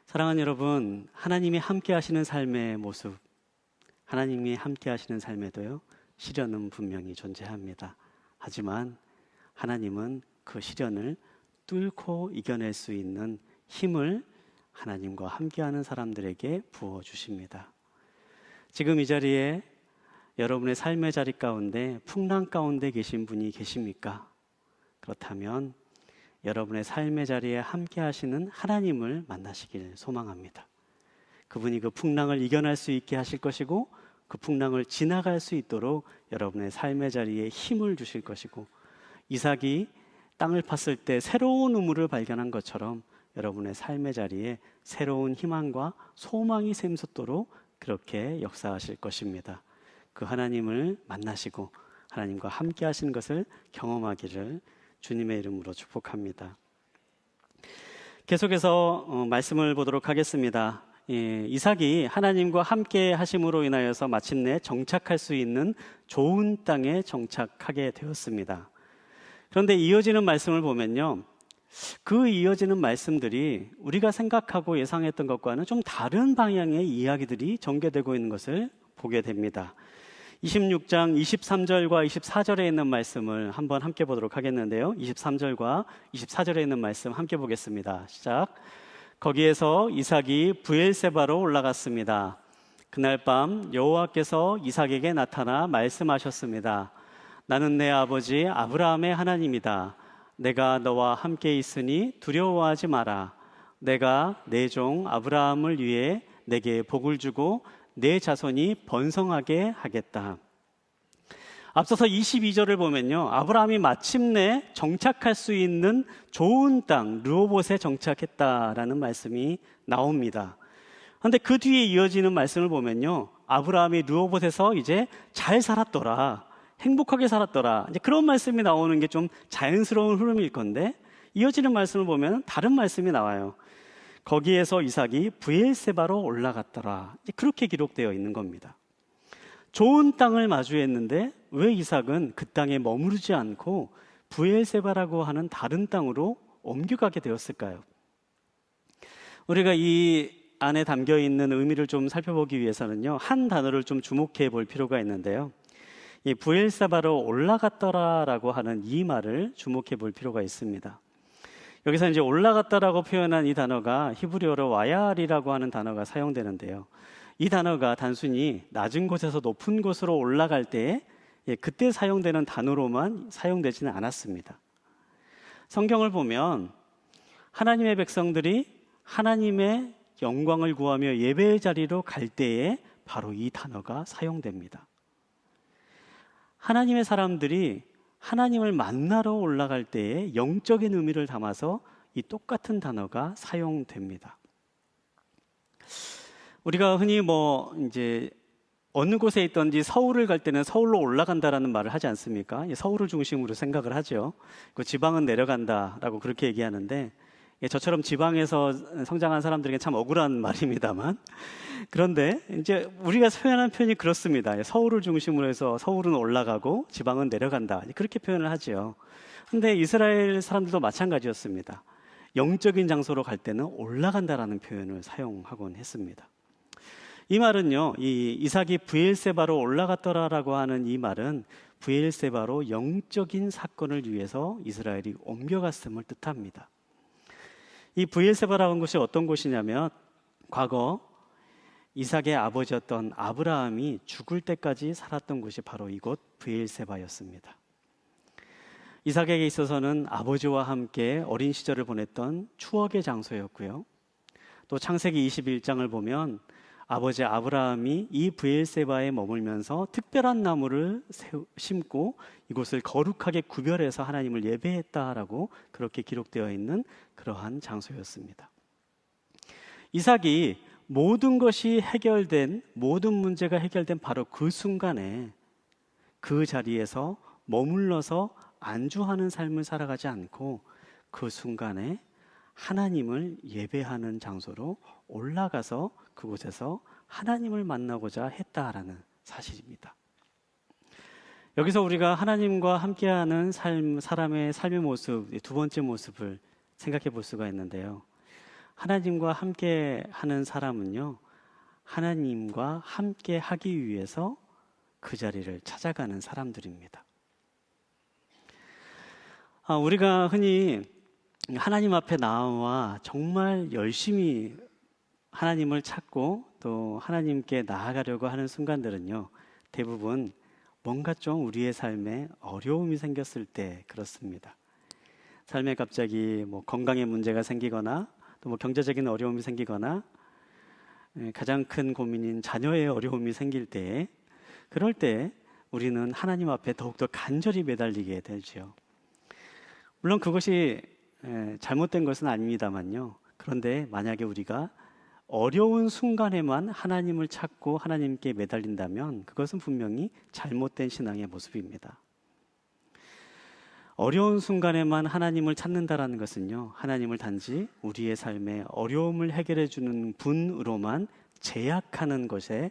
사랑하는 여러분, 하나님이 함께 하시는 삶의 모습, 하나님이 함께 하시는 삶에도요, 시련은 분명히 존재합니다. 하지만 하나님은 그 시련을 뚫고 이겨낼 수 있는 힘을 하나님과 함께하는 사람들에게 부어주십니다. 지금 이 자리에 여러분의 삶의 자리 가운데 풍랑 가운데 계신 분이 계십니까? 그렇다면 여러분의 삶의 자리에 함께 하시는 하나님을 만나시길 소망합니다. 그분이 그 풍랑을 이겨낼 수 있게 하실 것이고 그 풍랑을 지나갈 수 있도록 여러분의 삶의 자리에 힘을 주실 것이고 이삭이 땅을 팠을 때 새로운 우물을 발견한 것처럼 여러분의 삶의 자리에 새로운 희망과 소망이 샘솟도록 그렇게 역사하실 것입니다. 그 하나님을 만나시고 하나님과 함께 하시는 것을 경험하기를 주님의 이름으로 축복합니다. 계속해서 말씀을 보도록 하겠습니다. 이삭이 하나님과 함께 하심으로 인하여서 마침내 정착할 수 있는 좋은 땅에 정착하게 되었습니다. 그런데 이어지는 말씀을 보면요, 그 이어지는 말씀들이 우리가 생각하고 예상했던 것과는 좀 다른 방향의 이야기들이 전개되고 있는 것을 보게 됩니다. 26장 23절과 24절에 있는 말씀을 한번 함께 보도록 하겠는데요. 23절과 24절에 있는 말씀 함께 보겠습니다. 시작. 거기에서 이삭이 브엘세바로 올라갔습니다. 그날 밤 여호와께서 이삭에게 나타나 말씀하셨습니다. 나는 내 아버지 아브라함의 하나님이다. 내가 너와 함께 있으니 두려워하지 마라. 내가 내 종 아브라함을 위해 내게 복을 주고 내 자손이 번성하게 하겠다. 앞서서 22절을 보면요, 아브라함이 마침내 정착할 수 있는 좋은 땅 르호봇에 정착했다라는 말씀이 나옵니다. 그런데 그 뒤에 이어지는 말씀을 보면요, 아브라함이 르호봇에서 이제 잘 살았더라, 행복하게 살았더라, 이제 그런 말씀이 나오는 게 좀 자연스러운 흐름일 건데 이어지는 말씀을 보면 다른 말씀이 나와요. 거기에서 이삭이 브엘세바로 올라갔더라. 그렇게 기록되어 있는 겁니다. 좋은 땅을 마주했는데 왜 이삭은 그 땅에 머무르지 않고 브엘세바라고 하는 다른 땅으로 옮겨가게 되었을까요? 우리가 이 안에 담겨 있는 의미를 좀 살펴보기 위해서는요, 한 단어를 좀 주목해 볼 필요가 있는데요. 이 브엘세바로 올라갔더라라고 하는 이 말을 주목해 볼 필요가 있습니다. 여기서 이제 올라갔다라고 표현한 이 단어가 히브리어로 와야리라고 하는 단어가 사용되는데요. 이 단어가 단순히 낮은 곳에서 높은 곳으로 올라갈 때 그때 사용되는 단어로만 사용되지는 않았습니다. 성경을 보면 하나님의 백성들이 하나님의 영광을 구하며 예배의 자리로 갈 때에 바로 이 단어가 사용됩니다. 하나님의 사람들이 하나님을 만나러 올라갈 때에 영적인 의미를 담아서 이 똑같은 단어가 사용됩니다. 우리가 흔히 이제 어느 곳에 있든지 서울을 갈 때는 서울로 올라간다라는 말을 하지 않습니까? 서울을 중심으로 생각을 하죠. 그 지방은 내려간다라고 그렇게 얘기하는데, 저처럼 지방에서 성장한 사람들에게 참 억울한 말입니다만, 그런데 이제 우리가 표현한 표현이 그렇습니다. 서울을 중심으로 해서 서울은 올라가고 지방은 내려간다, 그렇게 표현을 하죠. 근데 이스라엘 사람들도 마찬가지였습니다. 영적인 장소로 갈 때는 올라간다라는 표현을 사용하곤 했습니다. 이 말은요, 이 이삭이 브엘세바로 올라갔더라라고 하는 이 말은 브엘세바로 영적인 사건을 위해서 이스라엘이 옮겨갔음을 뜻합니다. 이 브엘세바라는 곳이 어떤 곳이냐면, 과거 이삭의 아버지였던 아브라함이 죽을 때까지 살았던 곳이 바로 이곳 브엘세바였습니다. 이삭에게 있어서는 아버지와 함께 어린 시절을 보냈던 추억의 장소였고요. 또 창세기 21장을 보면 아버지 아브라함이 이 브엘세바에 머물면서 특별한 나무를 심고 이곳을 거룩하게 구별해서 하나님을 예배했다라고 그렇게 기록되어 있는 그러한 장소였습니다. 이삭이 모든 문제가 해결된 바로 그 순간에 그 자리에서 머물러서 안주하는 삶을 살아가지 않고 그 순간에 하나님을 예배하는 장소로 올라가서 그곳에서 하나님을 만나고자 했다라는 사실입니다. 여기서 우리가 하나님과 함께하는 사람의 삶의 모습, 두 번째 모습을 생각해 볼 수가 있는데요. 하나님과 함께하는 사람은요, 하나님과 함께하기 위해서 그 자리를 찾아가는 사람들입니다. 우리가 흔히 하나님 앞에 나와 정말 열심히 하나님을 찾고 또 하나님께 나아가려고 하는 순간들은요, 대부분 뭔가 좀 우리의 삶에 어려움이 생겼을 때 그렇습니다. 삶에 갑자기 건강에 문제가 생기거나 또 경제적인 어려움이 생기거나 가장 큰 고민인 자녀의 어려움이 생길 때, 그럴 때 우리는 하나님 앞에 더욱더 간절히 매달리게 되죠. 물론 그것이 잘못된 것은 아닙니다만요. 그런데 만약에 우리가 어려운 순간에만 하나님을 찾고 하나님께 매달린다면 그것은 분명히 잘못된 신앙의 모습입니다. 어려운 순간에만 하나님을 찾는다라는 것은요, 하나님을 단지 우리의 삶에 어려움을 해결해 주는 분으로만 제약하는 것에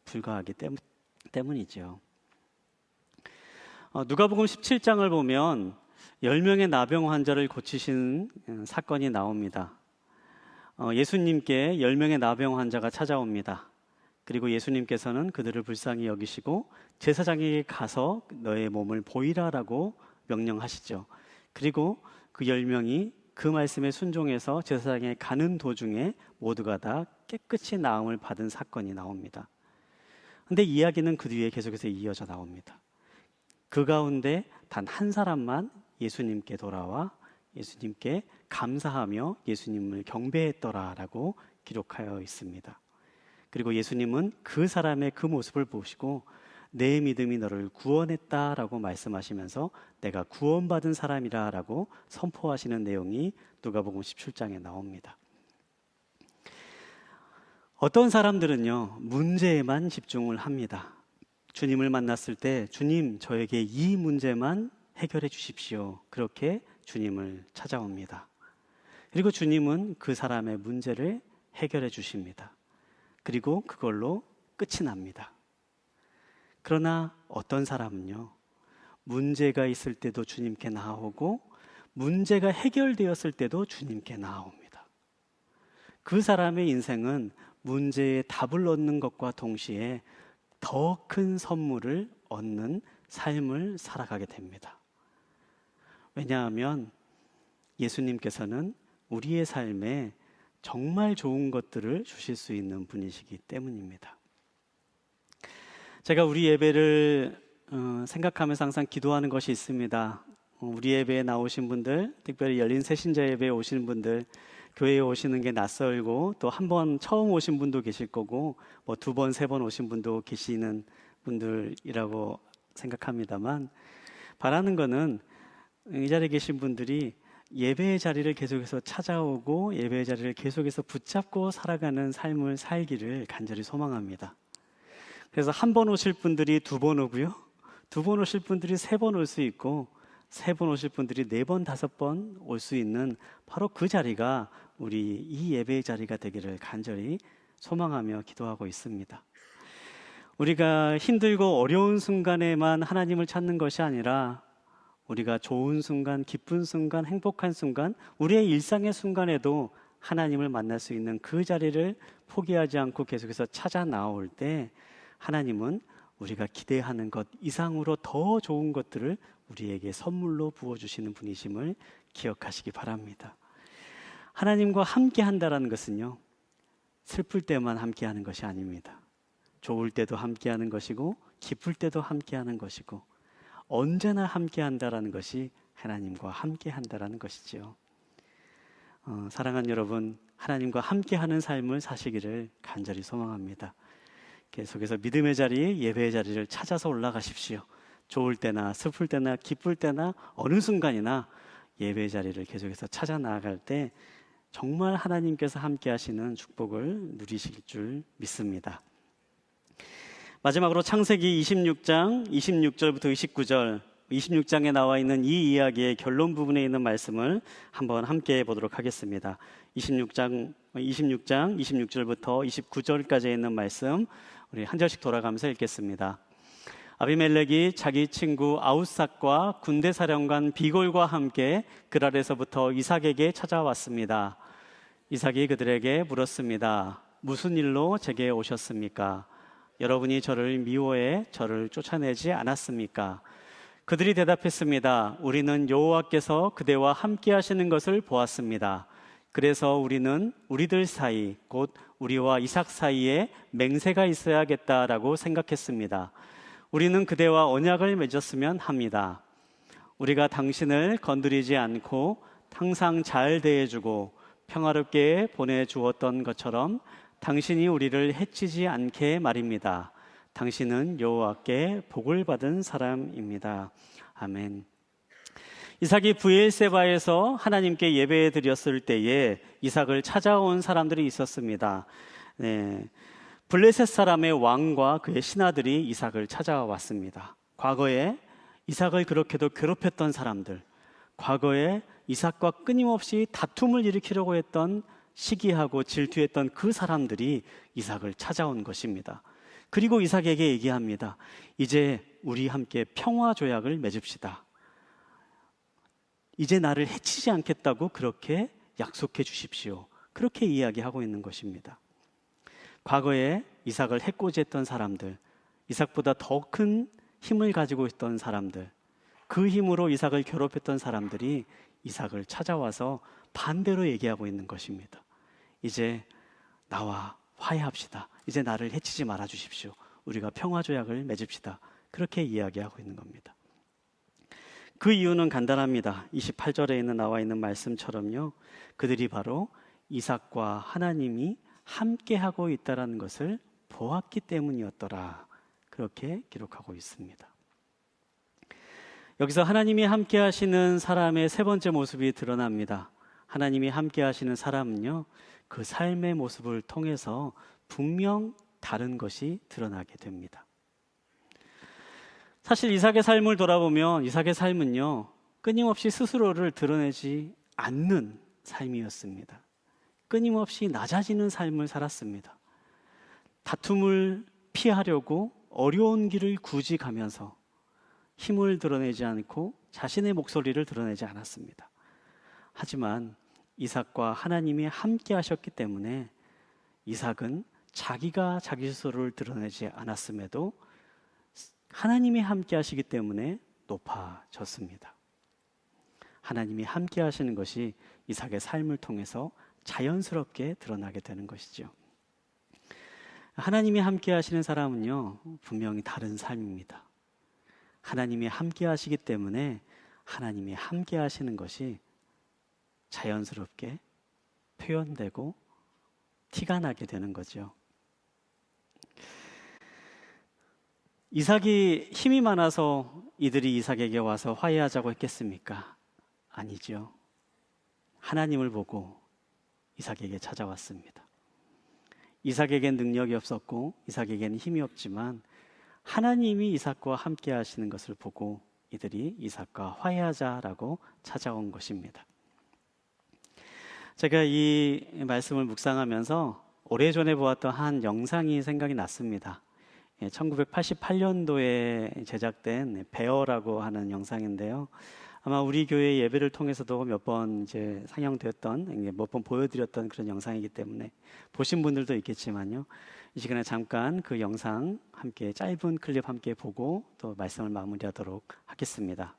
불과하기 때문이죠. 누가복음 17장을 보면 10명의 나병 환자를 고치신 사건이 나옵니다. 예수님께 10명의 나병 환자가 찾아옵니다. 그리고 예수님께서는 그들을 불쌍히 여기시고 제사장에게 가서 너의 몸을 보이라라고 명령하시죠. 그리고 그 10명이 그 말씀에 순종해서 제사장에 가는 도중에 모두가 다 깨끗이 나음을 받은 사건이 나옵니다. 그런데 이야기는 그 뒤에 계속해서 이어져 나옵니다. 그 가운데 단 한 사람만 예수님께 돌아와 예수님께 감사하며 예수님을 경배했더라라고 기록하여 있습니다. 그리고 예수님은 그 사람의 그 모습을 보시고 내 믿음이 너를 구원했다라고 말씀하시면서 내가 구원받은 사람이라라고 선포하시는 내용이 누가복음 17장에 나옵니다. 어떤 사람들은요, 문제에만 집중을 합니다. 주님을 만났을 때 주님, 저에게 이 문제만 해결해 주십시오. 그렇게 주님을 찾아옵니다. 그리고 주님은 그 사람의 문제를 해결해 주십니다. 그리고 그걸로 끝이 납니다. 그러나 어떤 사람은요, 문제가 있을 때도 주님께 나아오고 문제가 해결되었을 때도 주님께 나아옵니다. 그 사람의 인생은 문제에 답을 얻는 것과 동시에 더 큰 선물을 얻는 삶을 살아가게 됩니다. 왜냐하면 예수님께서는 우리의 삶에 정말 좋은 것들을 주실 수 있는 분이시기 때문입니다. 제가 우리 예배를 생각하면서 항상 기도하는 것이 있습니다. 우리 예배에 나오신 분들, 특별히 열린 새신자 예배에 오시는 분들, 교회에 오시는 게 낯설고 또 한 번 처음 오신 분도 계실 거고 뭐 2번, 3번 오신 분도 계시는 분들이라고 생각합니다만, 바라는 거는 이 자리에 계신 분들이 예배의 자리를 계속해서 찾아오고 예배의 자리를 계속해서 붙잡고 살아가는 삶을 살기를 간절히 소망합니다. 그래서 1번 오실 분들이 2번 오고요, 2번 오실 분들이 3번 올 수 있고 3번 오실 분들이 4번, 5번 올 수 있는 바로 그 자리가 우리 이 예배의 자리가 되기를 간절히 소망하며 기도하고 있습니다. 우리가 힘들고 어려운 순간에만 하나님을 찾는 것이 아니라 우리가 좋은 순간, 기쁜 순간, 행복한 순간, 우리의 일상의 순간에도 하나님을 만날 수 있는 그 자리를 포기하지 않고 계속해서 찾아 나올 때 하나님은 우리가 기대하는 것 이상으로 더 좋은 것들을 우리에게 선물로 부어주시는 분이심을 기억하시기 바랍니다. 하나님과 함께 한다는 것은요, 슬플 때만 함께 하는 것이 아닙니다. 좋을 때도 함께 하는 것이고 기쁠 때도 함께 하는 것이고 언제나 함께 한다는 것이 하나님과 함께 한다는 것이지요. 사랑하는 여러분, 하나님과 함께 하는 삶을 사시기를 간절히 소망합니다. 계속해서 믿음의 자리, 예배의 자리를 찾아서 올라가십시오. 좋을 때나 슬플 때나 기쁠 때나 어느 순간이나 예배의 자리를 계속해서 찾아 나아갈 때 정말 하나님께서 함께 하시는 축복을 누리실 줄 믿습니다. 마지막으로 창세기 26장 26절부터 29절, 26장에 나와 있는 이 이야기의 결론 부분에 있는 말씀을 한번 함께 보도록 하겠습니다. 26장 26절부터 29절까지 있는 말씀 우리 한 절씩 돌아가면서 읽겠습니다. 아비멜렉이 자기 친구 아웃삭과 군대 사령관 비골과 함께 그랄에서부터 이삭에게 찾아왔습니다. 이삭이 그들에게 물었습니다. 무슨 일로 제게 오셨습니까? 여러분이 저를 미워해 저를 쫓아내지 않았습니까? 그들이 대답했습니다. 우리는 여호와께서 그대와 함께 하시는 것을 보았습니다. 그래서 우리는 우리들 사이, 곧 우리와 이삭 사이에 맹세가 있어야겠다라고 생각했습니다. 우리는 그대와 언약을 맺었으면 합니다. 우리가 당신을 건드리지 않고 항상 잘 대해주고 평화롭게 보내주었던 것처럼 당신이 우리를 해치지 않게 말입니다. 당신은 여호와께 복을 받은 사람입니다. 아멘. 이삭이 브엘세바에서 하나님께 예배 드렸을 때에 이삭을 찾아온 사람들이 있었습니다. 블레셋 사람의 왕과 그의 신하들이 이삭을 찾아왔습니다. 과거에 이삭을 그렇게도 괴롭혔던 사람들, 과거에 이삭과 끊임없이 다툼을 일으키려고 했던, 시기하고 질투했던 그 사람들이 이삭을 찾아온 것입니다. 그리고 이삭에게 얘기합니다. 이제 우리 함께 평화 조약을 맺읍시다. 이제 나를 해치지 않겠다고 그렇게 약속해 주십시오. 그렇게 이야기하고 있는 것입니다. 과거에 이삭을 해코지했던 사람들, 이삭보다 더 큰 힘을 가지고 있던 사람들, 그 힘으로 이삭을 괴롭혔던 사람들이 이삭을 찾아와서 반대로 얘기하고 있는 것입니다. 이제 나와 화해합시다. 이제 나를 해치지 말아 주십시오. 우리가 평화조약을 맺읍시다. 그렇게 이야기하고 있는 겁니다. 그 이유는 간단합니다. 28절에 나와 있는 말씀처럼요, 그들이 바로 이삭과 하나님이 함께하고 있다는 것을 보았기 때문이었더라. 그렇게 기록하고 있습니다. 여기서 하나님이 함께 하시는 사람의 세 번째 모습이 드러납니다. 하나님이 함께 하시는 사람은요, 그 삶의 모습을 통해서 분명 다른 것이 드러나게 됩니다. 사실 이삭의 삶을 돌아보면 이삭의 삶은요, 끊임없이 스스로를 드러내지 않는 삶이었습니다. 끊임없이 낮아지는 삶을 살았습니다. 다툼을 피하려고 어려운 길을 굳이 가면서 힘을 드러내지 않고 자신의 목소리를 드러내지 않았습니다. 하지만 이삭과 하나님이 함께 하셨기 때문에 이삭은 자기가 자기 스스로를 드러내지 않았음에도 하나님이 함께 하시기 때문에 높아졌습니다. 하나님이 함께 하시는 것이 이삭의 삶을 통해서 자연스럽게 드러나게 되는 것이죠. 하나님이 함께 하시는 사람은요, 분명히 다른 삶입니다. 하나님이 함께 하시기 때문에 하나님이 함께 하시는 것이 자연스럽게 표현되고 티가 나게 되는 거죠. 이삭이 힘이 많아서 이들이 이삭에게 와서 화해하자고 했겠습니까? 아니죠. 하나님을 보고 이삭에게 찾아왔습니다. 이삭에겐 능력이 없었고 이삭에게는 힘이 없지만 하나님이 이삭과 함께 하시는 것을 보고 이들이 이삭과 화해하자라고 찾아온 것입니다. 제가 이 말씀을 묵상하면서 오래전에 보았던 한 영상이 생각이 났습니다. 1988년도에 제작된 베어라고 하는 영상인데요. 아마 우리 교회 예배를 통해서도 몇 번 이제 상영되었던, 몇 번 보여드렸던 그런 영상이기 때문에 보신 분들도 있겠지만요. 이 시간에 잠깐 그 영상 함께 짧은 클립 함께 보고 또 말씀을 마무리하도록 하겠습니다.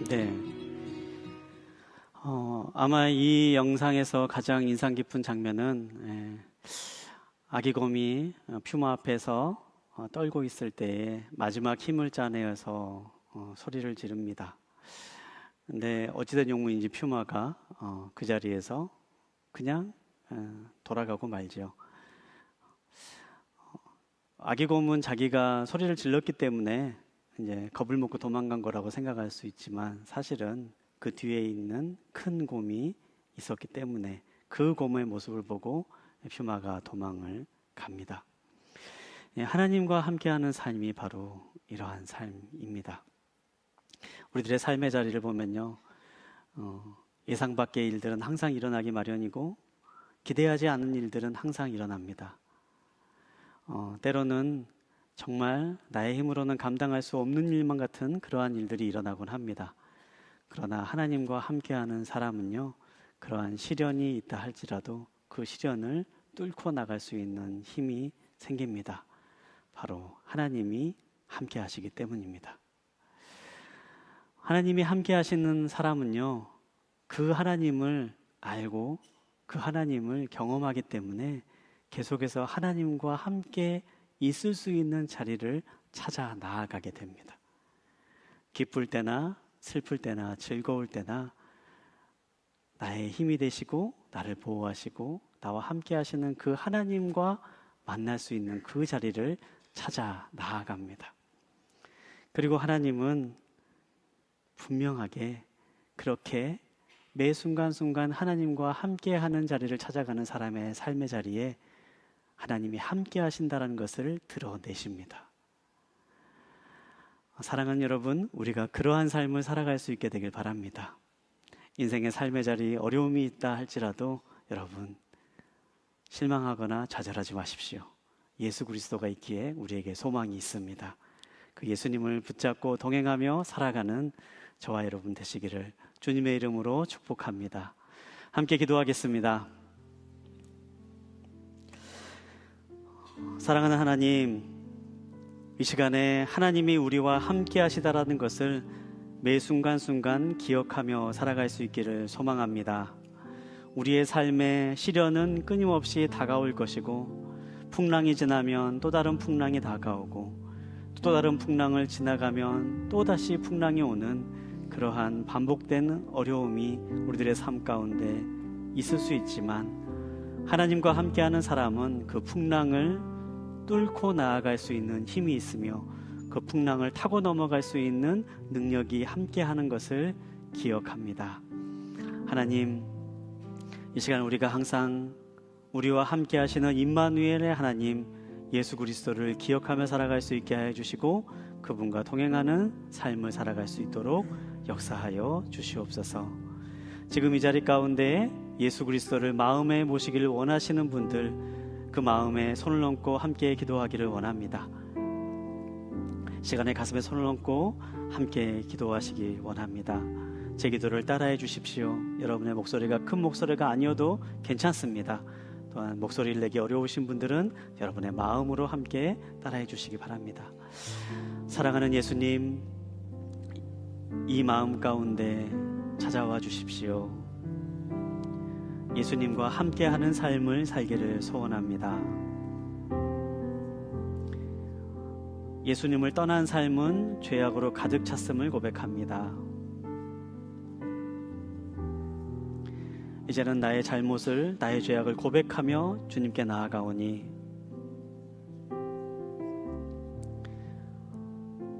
네. 아마 이 영상에서 가장 인상 깊은 장면은 아기곰이 퓨마 앞에서 떨고 있을 때에 마지막 힘을 짜내어서 소리를 지릅니다. 근데 어찌된 용무인지 퓨마가 그 자리에서 그냥 돌아가고 말죠. 아기곰은 자기가 소리를 질렀기 때문에 이제 겁을 먹고 도망간 거라고 생각할 수 있지만 사실은 그 뒤에 있는 큰 곰이 있었기 때문에 그 고모의 모습을 보고 퓨마가 도망을 갑니다. 예, 하나님과 함께하는 삶이 바로 이러한 삶입니다. 우리들의 삶의 자리를 보면요, 예상 밖의 일들은 항상 일어나기 마련이고 기대하지 않은 일들은 항상 일어납니다. 때로는 정말 나의 힘으로는 감당할 수 없는 일만 같은 그러한 일들이 일어나곤 합니다. 그러나 하나님과 함께하는 사람은요, 그러한 시련이 있다 할지라도 그 시련을 뚫고 나갈 수 있는 힘이 생깁니다. 바로 하나님이 함께 하시기 때문입니다. 하나님이 함께 하시는 사람은요, 그 하나님을 알고 그 하나님을 경험하기 때문에 계속해서 하나님과 함께 있을 수 있는 자리를 찾아 나아가게 됩니다. 기쁠 때나 슬플 때나 즐거울 때나 나의 힘이 되시고 나를 보호하시고 나와 함께 하시는 그 하나님과 만날 수 있는 그 자리를 찾아 나아갑니다. 그리고 하나님은 분명하게 그렇게 매 순간순간 하나님과 함께하는 자리를 찾아가는 사람의 삶의 자리에 하나님이 함께 하신다는 것을 드러내십니다. 사랑하는 여러분, 우리가 그러한 삶을 살아갈 수 있게 되길 바랍니다. 인생의 삶의 자리에 어려움이 있다 할지라도 여러분, 실망하거나 좌절하지 마십시오. 예수 그리스도가 있기에 우리에게 소망이 있습니다. 그 예수님을 붙잡고 동행하며 살아가는 저와 여러분 되시기를 주님의 이름으로 축복합니다. 함께 기도하겠습니다. 사랑하는 하나님, 이 시간에 하나님이 우리와 함께 하시다라는 것을 매 순간순간 기억하며 살아갈 수 있기를 소망합니다. 우리의 삶에 시련은 끊임없이 다가올 것이고 풍랑이 지나면 또 다른 풍랑이 다가오고 또 다른 풍랑을 지나가면 또다시 풍랑이 오는 그러한 반복되는 어려움이 우리들의 삶 가운데 있을 수 있지만 하나님과 함께하는 사람은 그 풍랑을 뚫고 나아갈 수 있는 힘이 있으며 그 풍랑을 타고 넘어갈 수 있는 능력이 함께하는 것을 기억합니다. 하나님, 이 시간 우리가 항상 우리와 함께 하시는 임마누엘의 하나님 예수 그리스도를 기억하며 살아갈 수 있게 하여 주시고 그분과 동행하는 삶을 살아갈 수 있도록 역사하여 주시옵소서. 지금 이 자리 가운데 예수 그리스도를 마음에 모시기를 원하시는 분들, 그 마음에 손을 얹고 함께 기도하기를 원합니다. 시간에 가슴에 손을 얹고 함께 기도하시기 원합니다. 제 기도를 따라해 주십시오. 여러분의 목소리가 큰 목소리가 아니어도 괜찮습니다. 또한 목소리를 내기 어려우신 분들은 여러분의 마음으로 함께 따라해 주시기 바랍니다. 사랑하는 예수님, 이 마음 가운데 찾아와 주십시오. 예수님과 함께하는 삶을 살기를 소원합니다. 예수님을 떠난 삶은 죄악으로 가득 찼음을 고백합니다. 이제는 나의 잘못을, 나의 죄악을 고백하며 주님께 나아가오니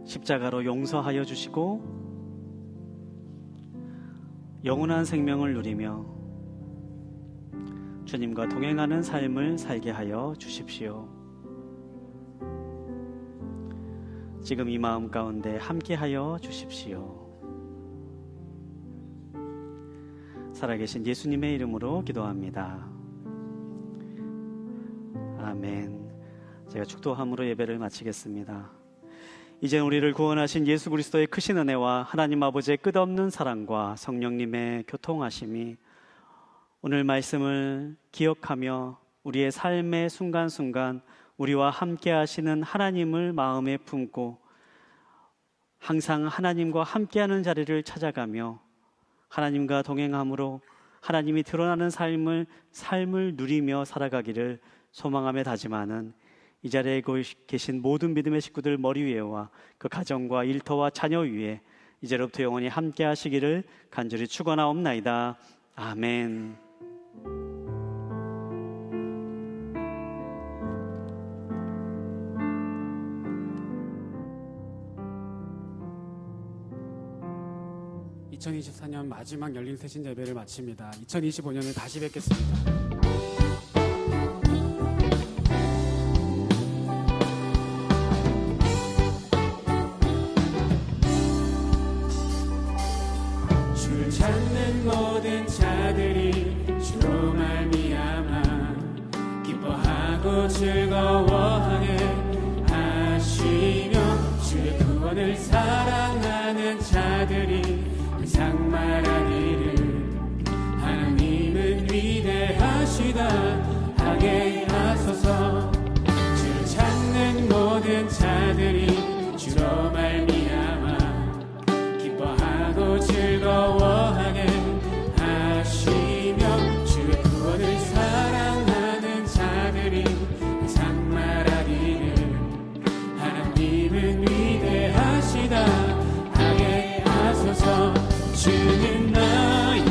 십자가로 용서하여 주시고 영원한 생명을 누리며 주님과 동행하는 삶을 살게 하여 주십시오. 지금 이 마음 가운데 함께하여 주십시오. 살아계신 예수님의 이름으로 기도합니다. 아멘. 제가 축도함으로 예배를 마치겠습니다. 이제 우리를 구원하신 예수 그리스도의 크신 은혜와 하나님 아버지의 끝없는 사랑과 성령님의 교통하심이 오늘 말씀을 기억하며 우리의 삶의 순간순간 우리와 함께 하시는 하나님을 마음에 품고 항상 하나님과 함께하는 자리를 찾아가며 하나님과 동행함으로 하나님이 드러나는 삶을 누리며 살아가기를 소망하며 다짐하는 이 자리에 계신 모든 믿음의 식구들 머리 위에와 그 가정과 일터와 자녀 위에 이제로부터 영원히 함께 하시기를 간절히 축원하옵나이다. 아멘. 2024년 마지막 열린 새신자 예배를 마칩니다. 2025년에 다시 뵙겠습니다. 줄 찾는 모든 자들이 주로 말미암아 기뻐하고 즐거워하게 하시며 주의 구원을 사랑하는 자들이 항상 말하기를 하나님은 위대하시다 하게 하소서. 주를 찾는 모든 자들이 주로 말미암아 기뻐하고 즐거워하게 하시며 주의 구원을 사랑하는 자들이 항상 말하기를 하나님은 위대하시다 하게 하소서. 주는 나의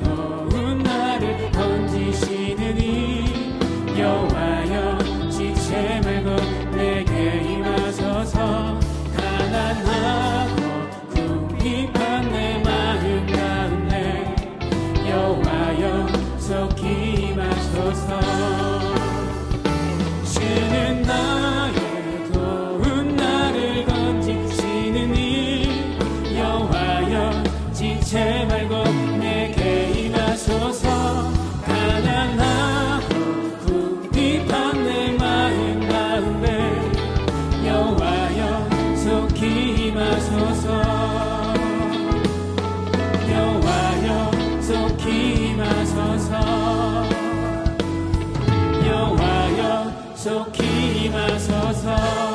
도운 나를 건지시느니 여호와여 지체 말고 내게 임하소서. 가난하고 궁핍한 내 마음 가운데 여호와여 속히 임하소서. 주는 나의 도운 나를 건지시느니 여호와여 지체 말고 내게 임하소서. 가난하고 궁핍한 내 마음 가운데 여호와여 속히 임하소서. 여호와여 속히 임하소서. 여호와여 속히 임하소서.